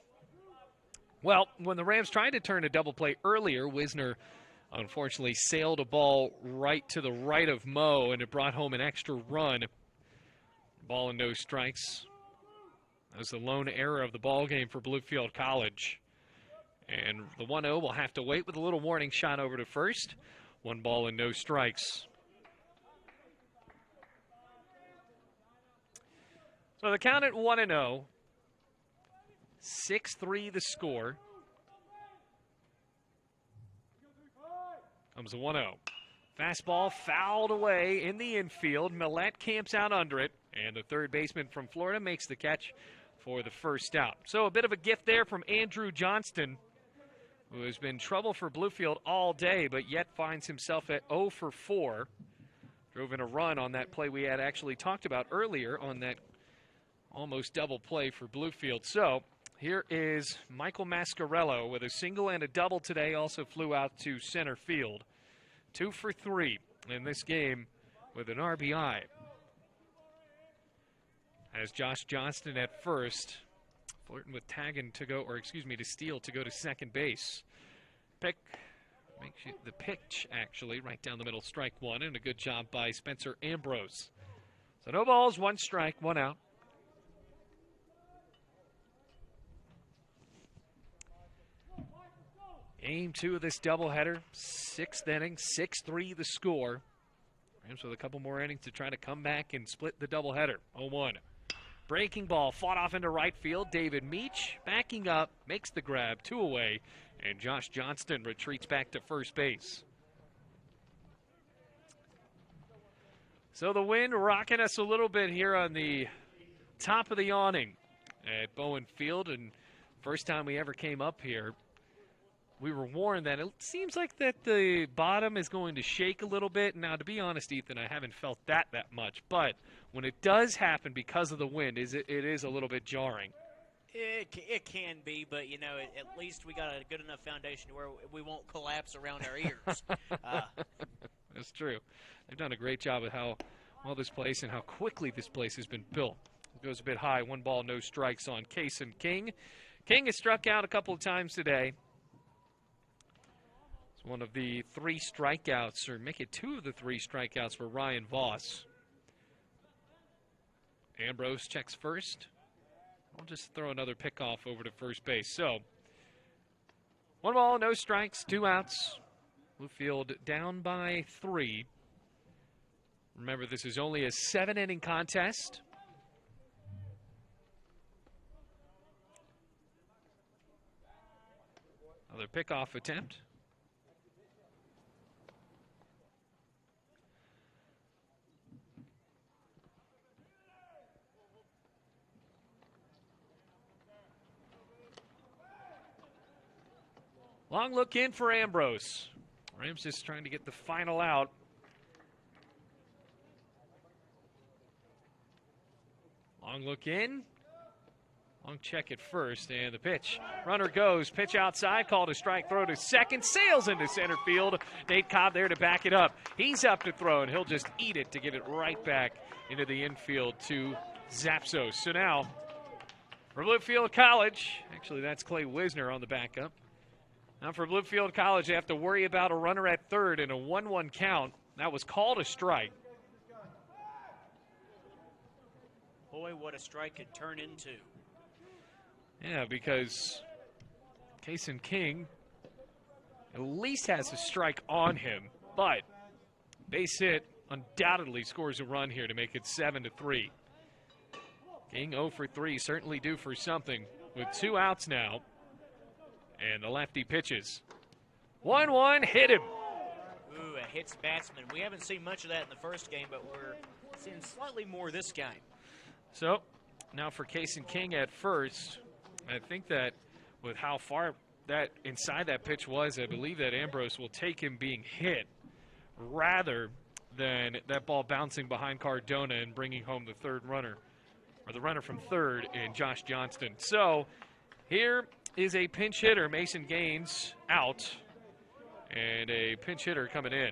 Well, when the Rams tried to turn a double play earlier, Wisner unfortunately sailed a ball right to the right of Moe, and it brought home an extra run. Ball and no strikes. That was the lone error of the ball game for Bluefield College. And the 1-0 will have to wait with a little warning shot over to first. 1 ball and no strikes. So the count at 1-0. 6-3 the score. Comes the 1-0. Fastball fouled away in the infield. Millette camps out under it. And the third baseman from Florida makes the catch for the first out. So a bit of a gift there from Andrew Johnston, who has been trouble for Bluefield all day, but yet finds himself at 0 for 4. Drove in a run on that play we had actually talked about earlier on that almost double play for Bluefield. So here is Michael Mascarello with a single and a double today. Also flew out to center field. 2 for 3 in this game with an RBI. As Josh Johnston at first, flirting with tagging to go, or excuse me, to steal to go to second base. The pitch actually right down the middle, strike 1, and a good job by Spencer Ambrose. So no balls, 1 strike, 1 out. Game 2 of this doubleheader, 6th inning, 6-3 the score. Rams with a couple more innings to try to come back and split the doubleheader. 0-1. Breaking ball fought off into right field. David Meach backing up, makes the grab, 2 away, and Josh Johnston retreats back to first base. So the wind rocking us a little bit here on the top of the awning at Bowen Field, and first time we ever came up here. we were warned that it seems like that the bottom is going to shake a little bit. Now, to be honest, Ethan, I haven't felt that much. But when it does happen because of the wind, it is a little bit jarring. It can be, but, you know, at least we got a good enough foundation where we won't collapse around our ears. That's true. They've done a great job with how well this place and how quickly this place has been built. It goes a bit high. 1 ball, no strikes on Kason King. King has struck out a couple of times today. It's one of the 3 strikeouts, or make it 2 of the 3 strikeouts for Ryan Voss. Ambrose checks first. I'll just throw another pickoff over to first base. So, 1 ball, no strikes, 2 outs. Bluefield down by 3. Remember, this is only a 7-inning contest. Another pickoff attempt. Long look in for Ambrose. Rams just trying to get the final out. Long look in. Long check at first, and the pitch. Runner goes, pitch outside, called a strike, throw to second, sails into center field. Nate Cobb there to back it up. He's up to throw, and he'll just eat it to get it right back into the infield to Zapsos. So now, for Bluefield College, actually that's Clay Wisner on the backup. Now for Bluefield College, they have to worry about a runner at third in a 1-1 count. That was called a strike. Boy, what a strike could turn into. Yeah, because Kason King at least has a strike on him, but base hit undoubtedly scores a run here to make it 7-3. King 0 for 3, certainly due for something with 2 outs now. And the lefty pitches. 1-1, hit him. Ooh, a hits batsman. We haven't seen much of that in the first game, but we're seeing slightly more this game. So, now for Kason King at first. I think that with how far that inside that pitch was, I believe that Ambrose will take him being hit rather than that ball bouncing behind Cardona and bringing home the third runner, or the runner from third in Josh Johnston. So, here is a pinch hitter, Mason Gaines, out, and a pinch hitter coming in.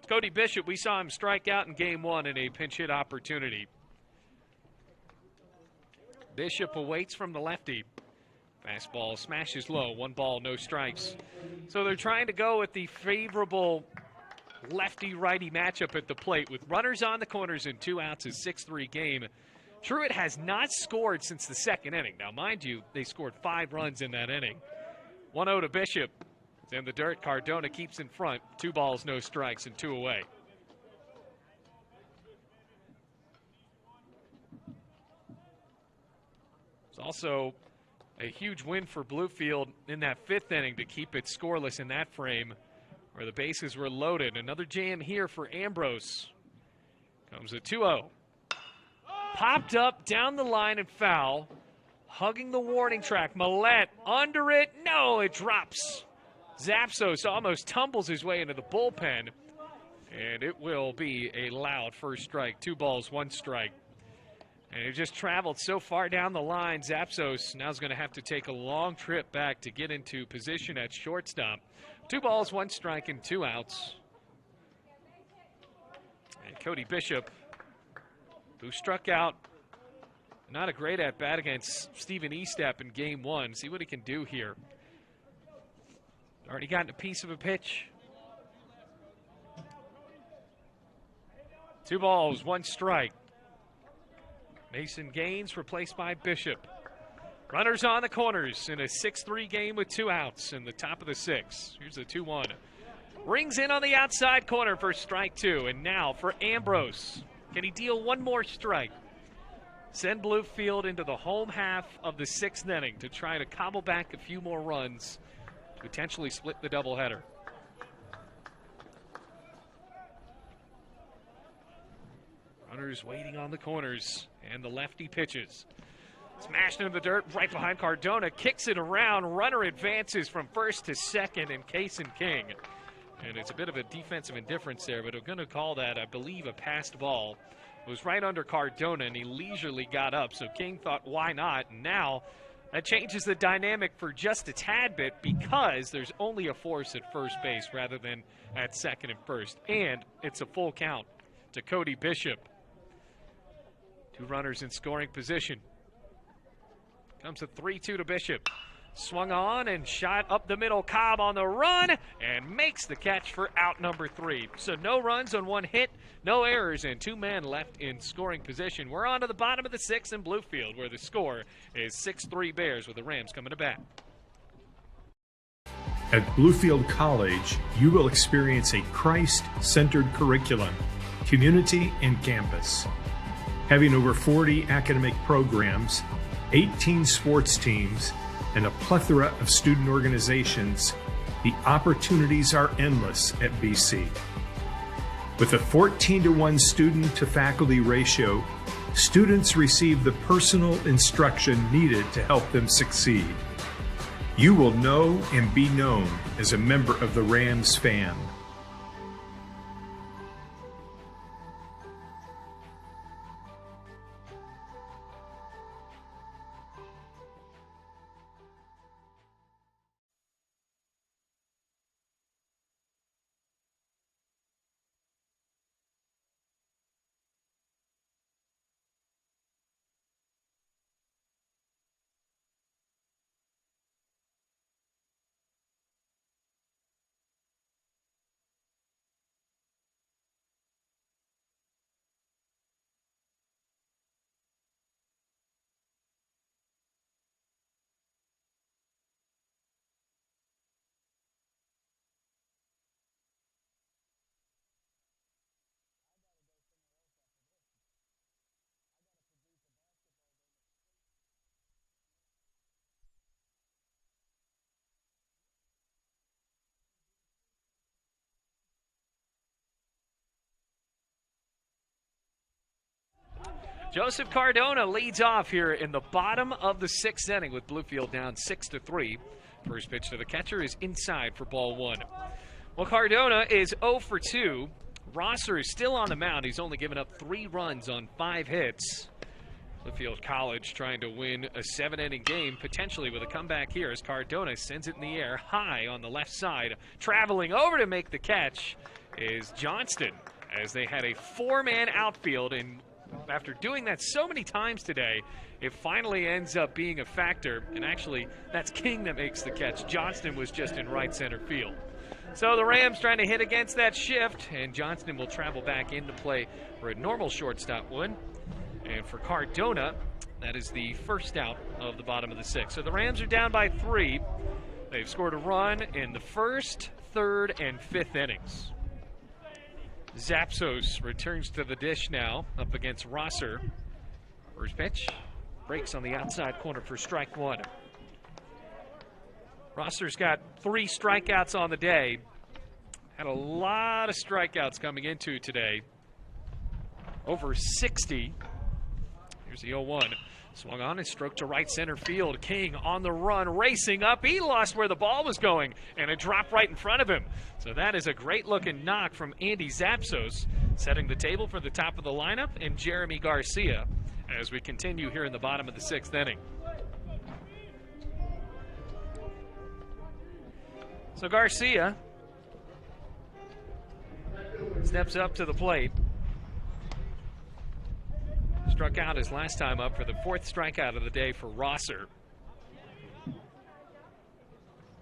Cody Bishop, we saw him strike out in game 1 in a pinch hit opportunity. Bishop awaits from the lefty. Fastball smashes low, 1 ball, no strikes. So they're trying to go with the favorable lefty-righty matchup at the plate with runners on the corners and 2 outs, a 6-3 game. Truett has not scored since the 2nd inning. Now, mind you, they scored 5 runs in that inning. 1-0 to Bishop. It's in the dirt. Cardona keeps in front. 2 balls, no strikes, and 2 away. It's also a huge win for Bluefield in that 5th inning to keep it scoreless in that frame where the bases were loaded. Another jam here for Ambrose. Comes a 2-0. Popped up down the line and foul. Hugging the warning track. Millette under it. No, it drops. Zapsos almost tumbles his way into the bullpen. And it will be a loud first strike. 2 balls, 1 strike. And it just traveled so far down the line. Zapsos now is going to have to take a long trip back to get into position at shortstop. 2 balls, 1 strike, and 2 outs. And Cody Bishop, who struck out, not a great at-bat against Stephen Estep in game 1. See what he can do here. Already gotten a piece of a pitch. 2 balls, 1 strike. Mason Gaines replaced by Bishop. Runners on the corners in a 6-3 game with 2 outs in the top of the 6th. Here's the 2-1. Rings in on the outside corner for strike 2. And now for Ambrose. Can he deal 1 more strike? Send Bluefield into the home half of the 6th inning to try to cobble back a few more runs, potentially split the doubleheader. Runners waiting on the corners, and the lefty pitches. Smashed into the dirt right behind Cardona, kicks it around, runner advances from first to second, and Kason King. And it's a bit of a defensive indifference there, but we're going to call that, I believe, a passed ball. It was right under Cardona, and he leisurely got up, so King thought, why not? And now that changes the dynamic for just a tad bit because there's only a force at first base rather than at second and first. And it's a full count to Cody Bishop. 2 runners in scoring position. Comes a 3-2 to Bishop. Swung on and shot up the middle. Cobb on the run and makes the catch for out number 3. So no runs on 1 hit, no errors, and 2 men left in scoring position. We're on to the bottom of the 6th in Bluefield, where the score is 6-3 Bears with the Rams coming to bat. At Bluefield College, you will experience a Christ-centered curriculum, community, and campus. Having over 40 academic programs, 18 sports teams, and a plethora of student organizations, the opportunities are endless at BC. With a 14-to-1 student-to-faculty ratio, students receive the personal instruction needed to help them succeed. You will know and be known as a member of the Rams fan. Joseph Cardona leads off here in the bottom of the 6th inning with Bluefield down 6-3. First pitch to the catcher is inside for ball 1. Well, Cardona is 0 for 2. Rosser is still on the mound. He's only given up 3 runs on 5 hits. Bluefield College trying to win a 7-inning game, potentially with a comeback here as Cardona sends it in the air high on the left side. Traveling over to make the catch is Johnston, as they had a 4-man outfield, and after doing that so many times today, it finally ends up being a factor. And actually, that's King that makes the catch. Johnston was just in right center field. So the Rams trying to hit against that shift, and Johnston will travel back into play for a normal shortstop would. And for Cardona, that is the first out of the bottom of the 6th. So the Rams are down by 3. They've scored a run in the 1st, 3rd, and 5th innings. Zapsos returns to the dish now, up against Rosser. First pitch, breaks on the outside corner for strike 1. Rosser's got 3 strikeouts on the day. Had a lot of strikeouts coming into today. Over 60. Here's the 0-1. Swung on and stroked to right center field. King on the run, racing up. He lost where the ball was going, and it dropped right in front of him. So that is a great-looking knock from Andy Zapsos, setting the table for the top of the lineup, and Jeremy Garcia as we continue here in the bottom of the 6th inning. So Garcia steps up to the plate. Struck out his last time up for the 4th strikeout of the day for Rosser.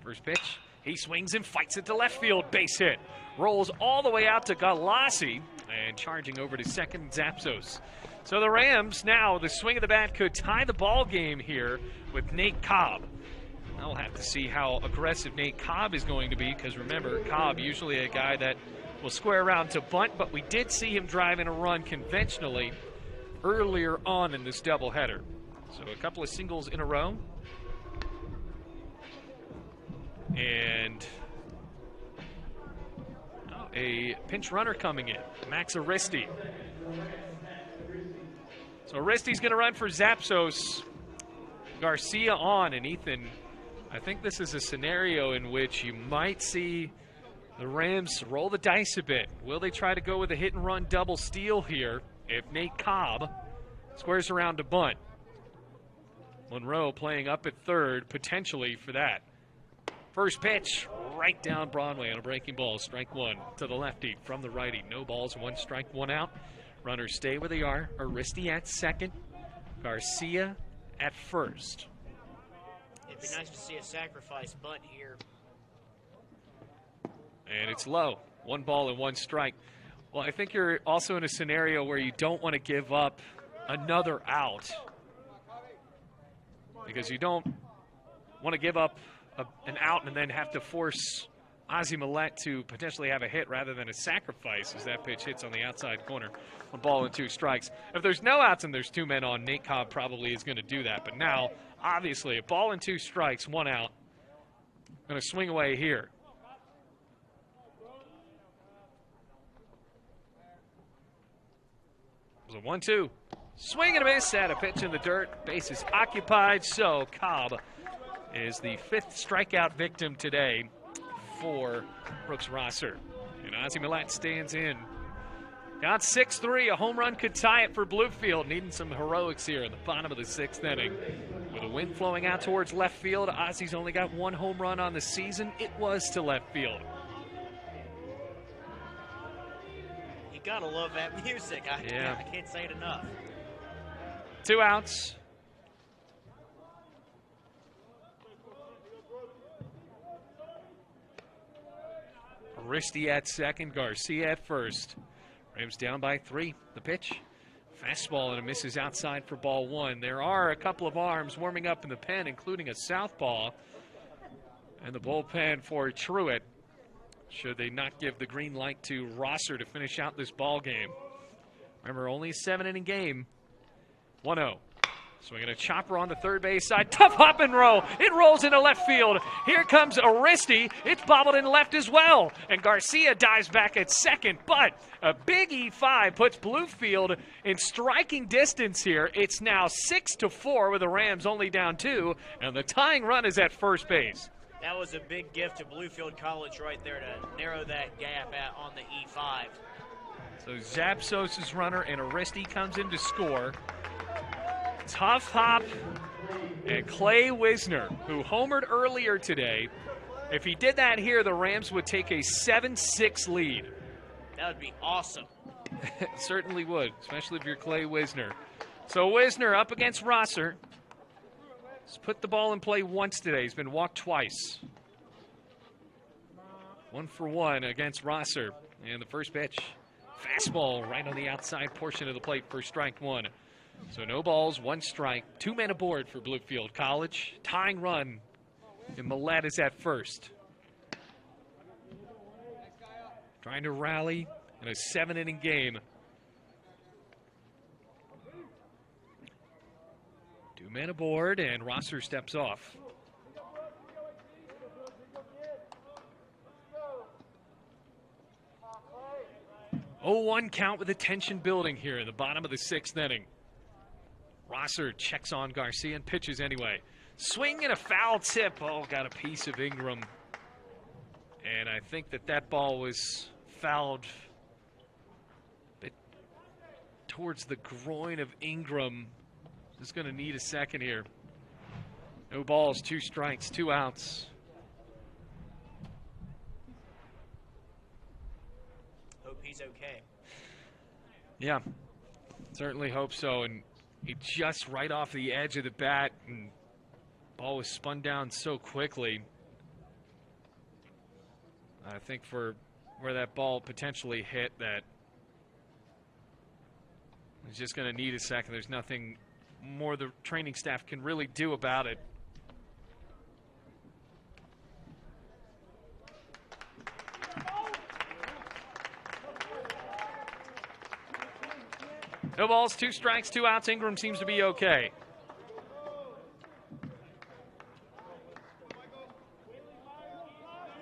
First pitch, he swings and fights it to left field, base hit. Rolls all the way out to Galassi, and charging over to second, Zapsos. So the Rams now, the swing of the bat could tie the ball game here with Nate Cobb. I'll have to see how aggressive Nate Cobb is going to be, because remember, Cobb usually a guy that will square around to bunt, but we did see him drive in a run conventionally earlier on in this doubleheader. So a couple of singles in a row. And a pinch runner coming in, Max Aristi. So Aristi's going to run for Zapsos. Garcia on, and Ethan, I think this is a scenario in which you might see the Rams roll the dice a bit. Will they try to go with a hit-and-run double steal here if Nate Cobb squares around to bunt? Monroe playing up at third, potentially for that. First pitch, right down Broadway on a breaking ball. Strike one to the lefty from the righty. No balls, 1 strike, 1 out. Runners stay where they are. Aristi at second. Garcia at first. It'd be nice to see a sacrifice bunt here. And it's low. 1 ball and 1 strike. Well, I think you're also in a scenario where you don't want to give up another out, because you don't want to give up an out and then have to force Ozzie Millette to potentially have a hit rather than a sacrifice as that pitch hits on the outside corner. 1 ball and 2 strikes. If there's no outs and there's 2 men on, Nate Cobb probably is going to do that. But now, obviously, a ball and 2 strikes, 1 out. Going to swing away here. It was a 1-2. Swing and a miss at a pitch in the dirt. Bases occupied, so Cobb is the 5th strikeout victim today for Brooks Rosser. And Ozzie Millette stands in. Down 6-3, a home run could tie it for Bluefield. Needing some heroics here in the bottom of the 6th inning. With a wind flowing out towards left field, Ozzie's only got 1 home run on the season. It was to left field. You gotta love that music. I can't say it enough. 2 outs. Aristi at second, Garcia at first. Rams down by 3. The pitch. Fastball and it misses outside for ball 1. There are a couple of arms warming up in the pen, including a southpaw. And the bullpen for Truett, should they not give the green light to Rosser to finish out this ball game. Remember, only a 7-inning game. 1-0. Swinging a chopper on the third base side. Tough hop and roll. It rolls into left field. Here comes Aristi. It's bobbled in left as well. And Garcia dives back at second. But a big E5 puts Bluefield in striking distance here. It's now 6-4 with the Rams only down 2. And the tying run is at first base. That was a big gift to Bluefield College right there to narrow that gap out on the E5. So Zapsos' runner and Aristi comes in to score. Tough hop, and Clay Wisner, who homered earlier today. If he did that here, the Rams would take a 7-6 lead. That would be awesome. It certainly would, especially if you're Clay Wisner. So Wisner up against Rosser. He's put the ball in play once today. He's been walked twice. 1 for 1 against Rosser. And the first pitch, fastball right on the outside portion of the plate for strike 1. So no balls, 1 strike, 2 men aboard for Bluefield College. Tying run, and Millette is at first. Trying to rally in a 7-inning game. 2 men aboard, and Rosser steps off. Oh, 1 count with the tension building here in the bottom of the 6th inning. Rosser checks on Garcia and pitches anyway. Swing and a foul tip. Oh, got a piece of Ingram. And I think that ball was fouled a bit towards the groin of Ingram. Just going to need a second here. No balls, 2 strikes, 2 outs. Hope he's okay. Yeah, certainly hope so. And he just right off the edge of the bat, and ball was spun down so quickly. I think for where that ball potentially hit, that he's just going to need a second. There's nothing more the training staff can really do about it. No balls, 2 strikes, 2 outs. Ingram seems to be okay.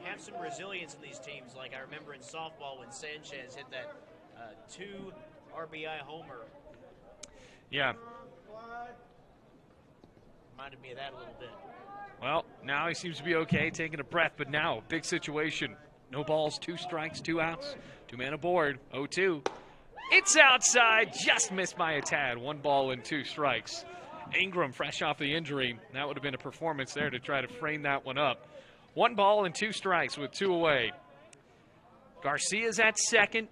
Have some resilience in these teams. Like I remember in softball when Sanchez hit that 2 RBI homer. Yeah. reminded me of that a little bit. Well, now he seems to be okay, taking a breath, but now, big situation. No balls, 2 strikes, 2 outs, 2 men aboard, 0-2. It's outside, just missed by a tad. 1 ball and 2 strikes. Ingram, fresh off the injury, that would have been a performance there to try to frame that one up. 1 ball and 2 strikes with 2 away. Garcia's at second.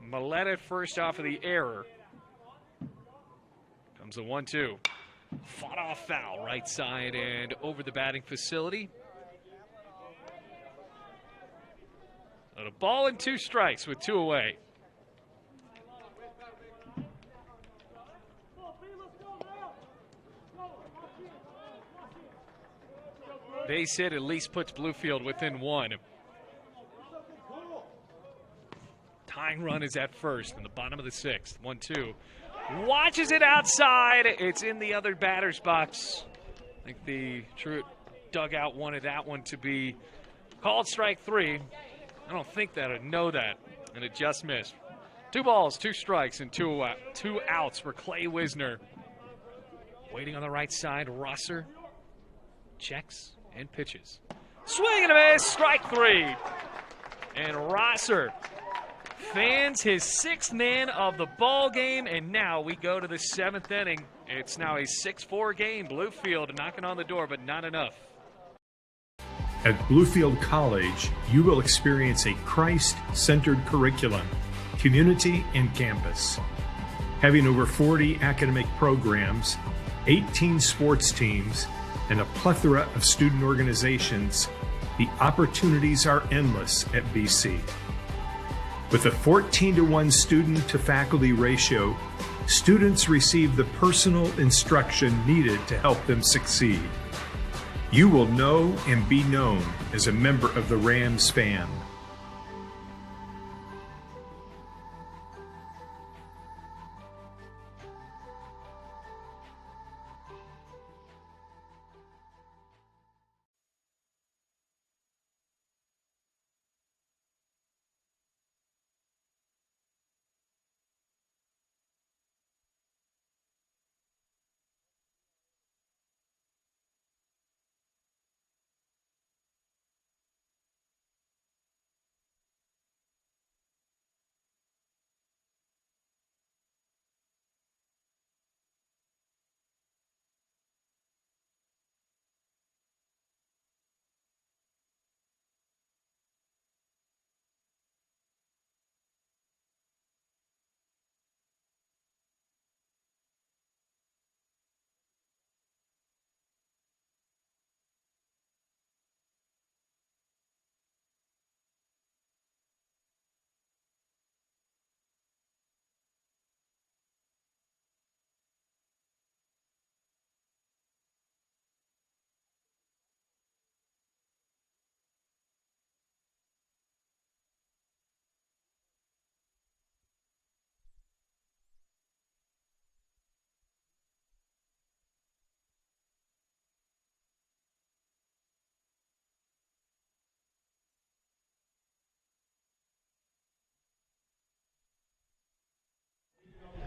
Millette at first off of the error. Comes the 1-2. Fought off foul, right side and over the batting facility. So a ball and 2 strikes with 2 away. Base hit at least puts Bluefield within 1. Tying run is at first in the bottom of the 6th. 1-2. Watches it outside. It's in the other batter's box. I think the Truett dugout wanted that one to be called strike 3. I don't think that. I know that. And it just missed. 2 balls, 2 strikes, and 2 outs for Clay Wisner. Waiting on the right side, Rosser checks and pitches. Swing and a miss, strike 3. And Rosser fans his 6th man of the ball game, and now we go to the 7th inning. It's now a 6-4 game. Bluefield knocking on the door, but not enough. At Bluefield College, you will experience a Christ-centered curriculum, community, and campus. Having over 40 academic programs, 18 sports teams, and a plethora of student organizations, the opportunities are endless at BC. With a 14-to-1 student-to-faculty ratio, students receive the personal instruction needed to help them succeed. You will know and be known as a member of the Rams fan.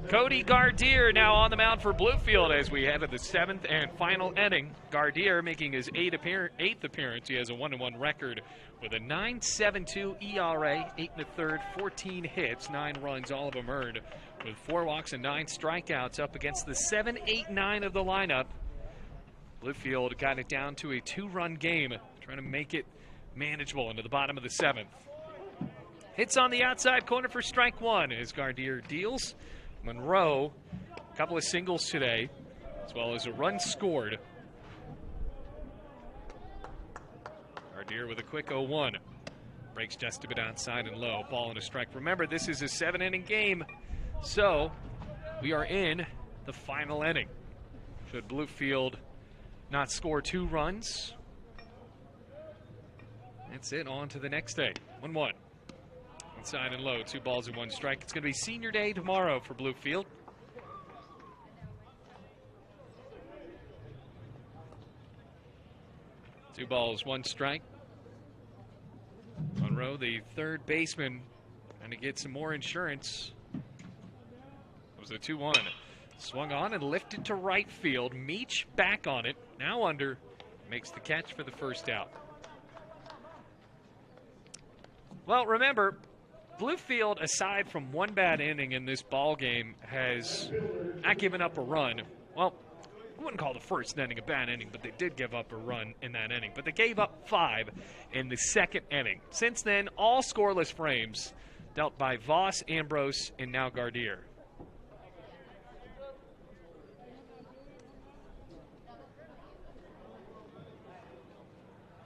Cody Gardier now on the mound for Bluefield as we head to the 7th and final inning. Gardier making his 8th appearance. He has a 1-1 record with a 9.72 ERA, 8 1/3, 14 hits, 9 runs, all of them earned, with 4 walks and 9 strikeouts up against the 7, 8, 9 of the lineup. Bluefield got it down to a 2-run game, trying to make it manageable into the bottom of the 7th. Hits on the outside corner for strike 1 as Gardier deals. Monroe, a couple of singles today, as well as a run scored. Gardier with a quick 0-1. Breaks just a bit outside and low. Ball and a strike. Remember, this is a 7-inning game, so we are in the final inning. Should Bluefield not score 2 runs, that's it. On to the next day. 1-1. Inside and low, 2 balls and 1 strike. It's going to be senior day tomorrow for Bluefield. Two balls, 1 strike. Monroe, the third baseman, trying to get some more insurance. It was a 2-1. Swung on and lifted to right field. Meach back on it. Now under. Makes the catch for the first out. Well, remember, Bluefield, aside from one bad inning in this ball game, has not given up a run. Well, I wouldn't call the first inning a bad inning, but they did give up a run in that inning. But they gave up 5 in the second inning. Since then, all scoreless frames dealt by Voss, Ambrose, and now Gardier.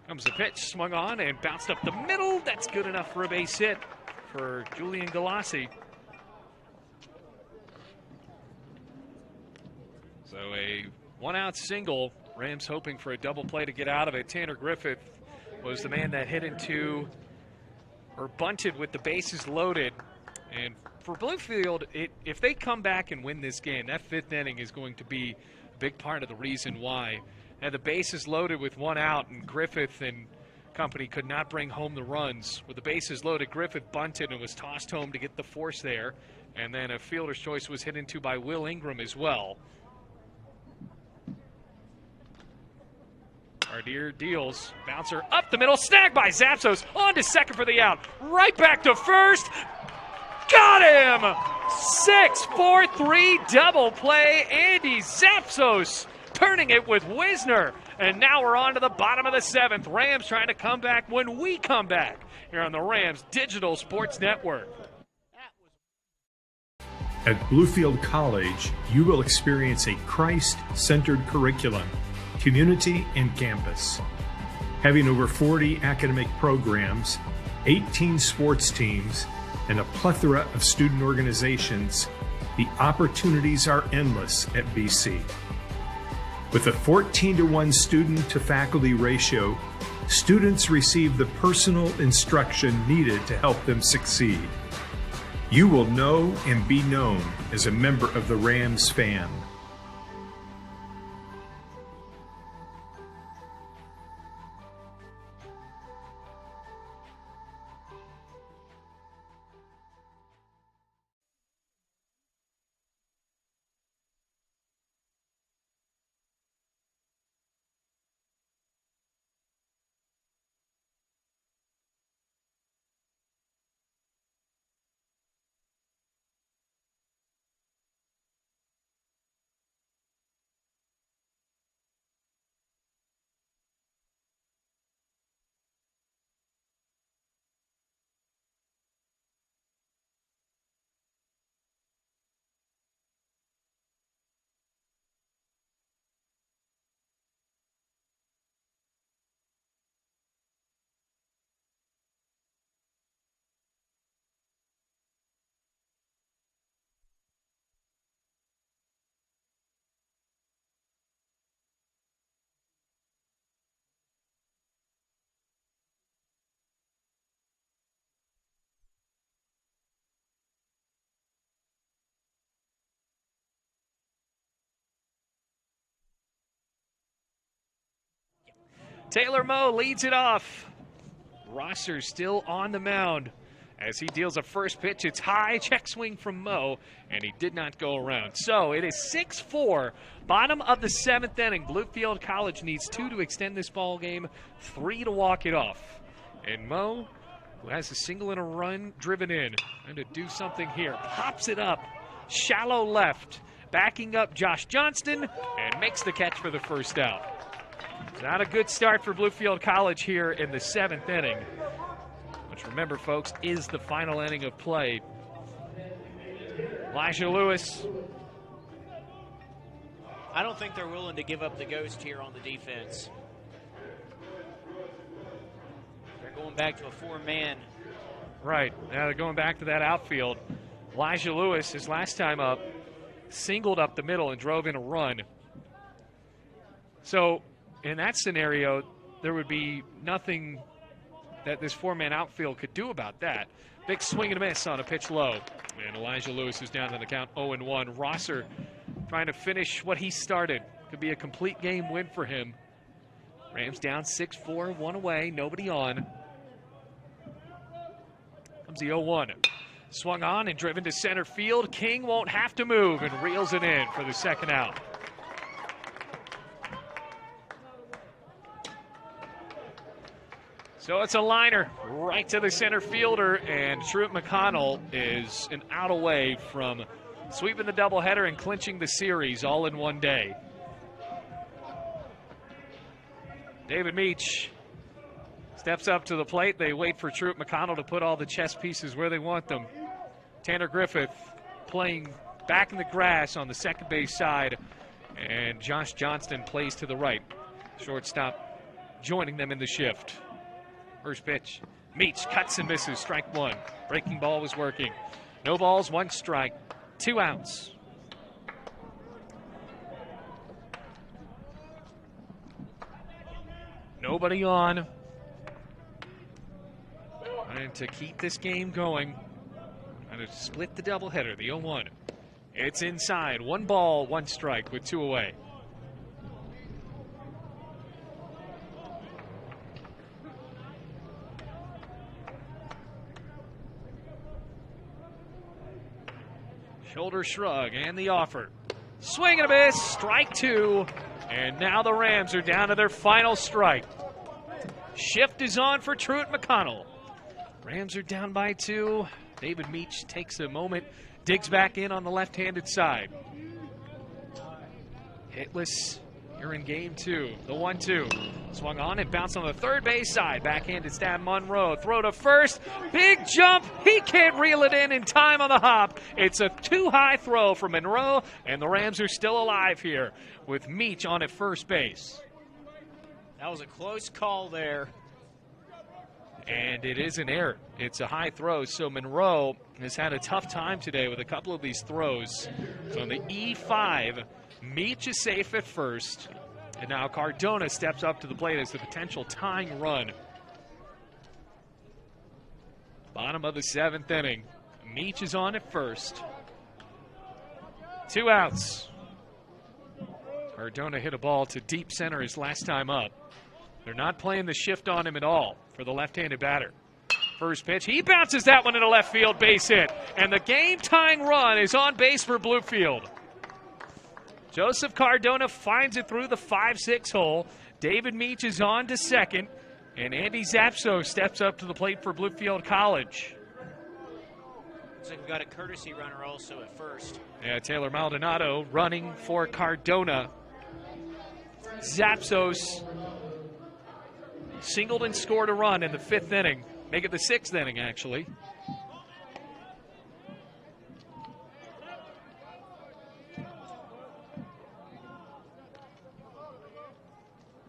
Comes the pitch, swung on and bounced up the middle. That's good enough for a base hit for Julian Galassi. So a 1-out single. Rams hoping for a double play to get out of it. Tanner Griffith was the man that hit into or bunted with the bases loaded. And for Bluefield, if they come back and win this game, that 5th inning is going to be a big part of the reason why. Had the bases loaded with 1 out, and Griffith and company could not bring home the runs. With the bases loaded, Griffith bunted and was tossed home to get the force there. And then a fielder's choice was hit into by Will Ingram as well. Gardier deals. Bouncer up the middle. Snagged by Zapsos. On to second for the out. Right back to first. Got him! 6-4-3 double play. Andy Zapsos turning it with Wisner. And now we're on to the bottom of the 7th. Rams trying to come back when we come back here on the Rams Digital Sports Network. At Bluefield College, you will experience a Christ-centered curriculum, community, and campus. Having over 40 academic programs, 18 sports teams, and a plethora of student organizations, the opportunities are endless at BC. With a 14-to-1 student-to-faculty ratio, students receive the personal instruction needed to help them succeed. You will know and be known as a member of the Rams fam. Taylor Moe leads it off. Rosser still on the mound as he deals a first pitch. It's high, check swing from Moe, and he did not go around. So it is 6-4, bottom of the 7th inning. Bluefield College needs 2 to extend this ball game, 3 to walk it off. And Moe, who has a single and a run driven in, trying to do something here, pops it up, shallow left, backing up Josh Johnston, and makes the catch for the first out. Not a good start for Bluefield College here in the 7th inning, which, remember, folks, is the final inning of play. Elijah Lewis. I don't think they're willing to give up the ghost here on the defense. They're going back to a 4-man. Right. Now they're going back to that outfield. Elijah Lewis, his last time up, singled up the middle and drove in a run. So in that scenario, there would be nothing that this 4-man outfield could do about that. Big swing and a miss on a pitch low. And Elijah Lewis is down on the count 0-1. Rosser trying to finish what he started. Could be a complete game win for him. Rams down 6-4, 1 away, nobody on. Comes the 0-1. Swung on and driven to center field. King won't have to move and reels it in for the second out. So it's a liner right to the center fielder, and Truett-McConnell is an out away from sweeping the doubleheader and clinching the series all in one day. David Meach steps up to the plate. They wait for Truett-McConnell to put all the chess pieces where they want them. Tanner Griffith playing back in the grass on the second base side, and Josh Johnston plays to the right. Shortstop joining them in the shift. First pitch. Meach cuts and misses. Strike one. Breaking ball was working. No balls, one strike. 2 outs. Nobody on. And to keep this game going, and to split the doubleheader, the 0-1. It's inside. 1 ball, 1 strike with 2 away. Shoulder shrug and the offer. Swing and a miss. Strike 2. And now the Rams are down to their final strike. Shift is on for Truett-McConnell. Rams are down by 2. David Meach takes a moment, digs back in on the left-handed side. Hitless here in game 2. The 1-2. Swung on and bounced on the third base side. Backhanded stab Monroe. Throw to first. Big jump. He can't reel it in time on the hop. It's a too-high throw for Monroe, and the Rams are still alive here with Meach on at first base. That was a close call there. And it is an error. It's a high throw, so Monroe has had a tough time today with a couple of these throws. So on the E5, Meach is safe at first. And now Cardona steps up to the plate as the potential tying run. Bottom of the 7th inning. Meach is on at first. 2 outs. Cardona hit a ball to deep center his last time up. They're not playing the shift on him at all for the left-handed batter. First pitch, he bounces that one into left field, base hit. And the game-tying run is on base for Bluefield. Joseph Cardona finds it through the 5-6 hole. David Meach is on to second. And Andy Zapso steps up to the plate for Bluefield College. Looks like we've got a courtesy runner also at first. Yeah, Taylor Maldonado running for Cardona. Zapsos singled and scored a run in the 5th inning. Make it the 6th inning, actually.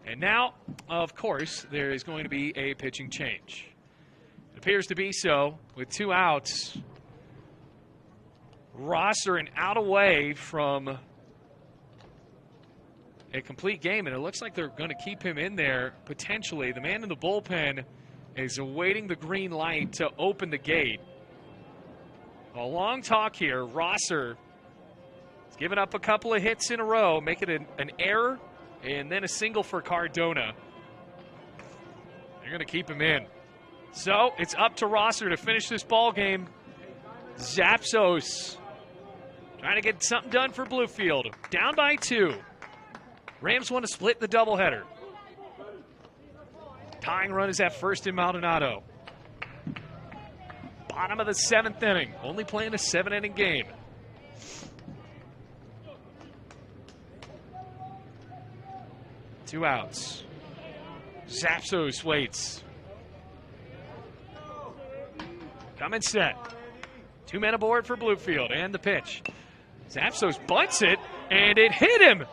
And now, of course, there is going to be a pitching change. It appears to be so with 2 outs. Rosser an out away from a complete game, and it looks like they're going to keep him in there potentially. The man in the bullpen is awaiting the green light to open the gate. A long talk here. Rosser has given up a couple of hits in a row, make it an error, and then a single for Cardona. They're going to keep him in. So it's up to Rosser to finish this ball game. Zapsos trying to get something done for Bluefield. Down by 2. Rams want to split the doubleheader. Tying run is at first in Maldonado. Bottom of the 7th inning. Only playing a 7-inning game. Two outs. Zapsos waits. Coming set. 2 men aboard for Bluefield, and the pitch. Zapsos bunts it, and it hit him.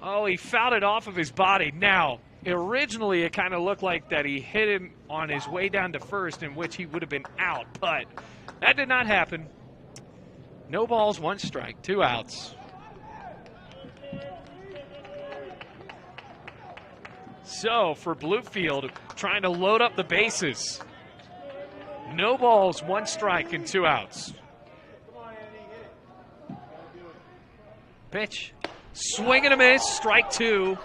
Oh, he fouled it off of his body. Now, originally it kind of looked like that he hit him on his way down to first, in which he would have been out, but that did not happen. No balls, 1 strike, 2 outs. So, for Bluefield, trying to load up the bases. No balls, 1 strike, and 2 outs. Pitch. Swing and a miss, strike 2.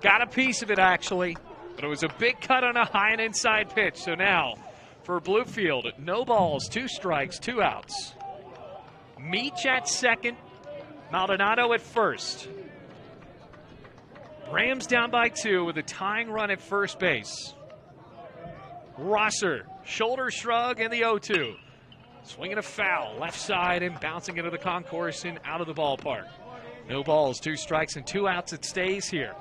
Got a piece of it, actually. But it was a big cut on a high and inside pitch. So now, for Bluefield. No balls, 2 strikes, 2 outs. Meach at second, Maldonado at first. Rams down by 2 with a tying run at first base. Rosser, shoulder shrug, and the 0-2. Swinging a foul, left side and bouncing into the concourse and out of the ballpark. No balls, 2 strikes, and 2 outs. It stays here.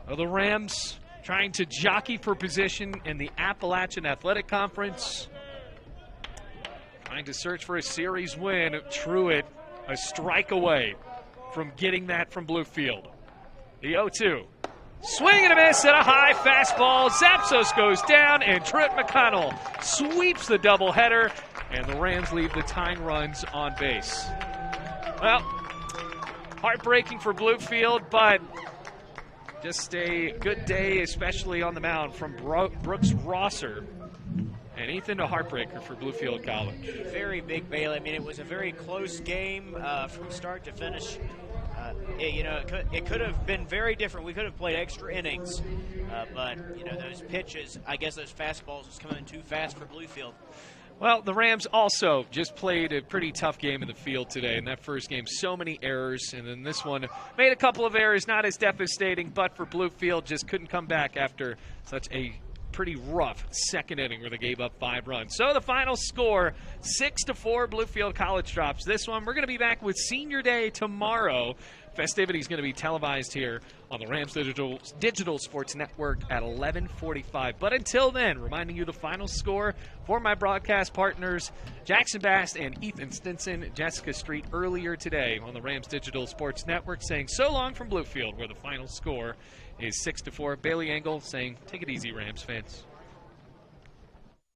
Well, the Rams trying to jockey for position in the Appalachian Athletic Conference. Trying to search for a series win. Truett a strike away from getting that from Bluefield. The 0-2. Swing and a miss at a high fastball. Zapsos goes down, and Truett-McConnell sweeps the doubleheader, and the Rams leave the tying runs on base. Well, heartbreaking for Bluefield, but just a good day, especially on the mound from Brooks Rosser. And Ethan, a heartbreaker for Bluefield College. Very big, Bailey. I mean, it was a very close game from start to finish. It could have been very different. We could have played extra innings, but those pitches, I guess those fastballs was coming too fast for Bluefield. Well, the Rams also just played a pretty tough game in the field today. In that first game, so many errors, and then this one made a couple of errors, not as devastating, but for Bluefield, just couldn't come back after such a pretty rough second inning where they gave up 5 runs. So the final score, 6-4, Bluefield College drops this one. We're going to be back with Senior Day tomorrow. Festivities going to be televised here on the Rams Digital Sports Network at 11:45. But until then, reminding you the final score for my broadcast partners, Jackson Bass and Ethan Stinson, Jessica Street earlier today on the Rams Digital Sports Network, saying so long from Bluefield, where the final score is 6-4. Bailey Engel saying, take it easy, Rams fans.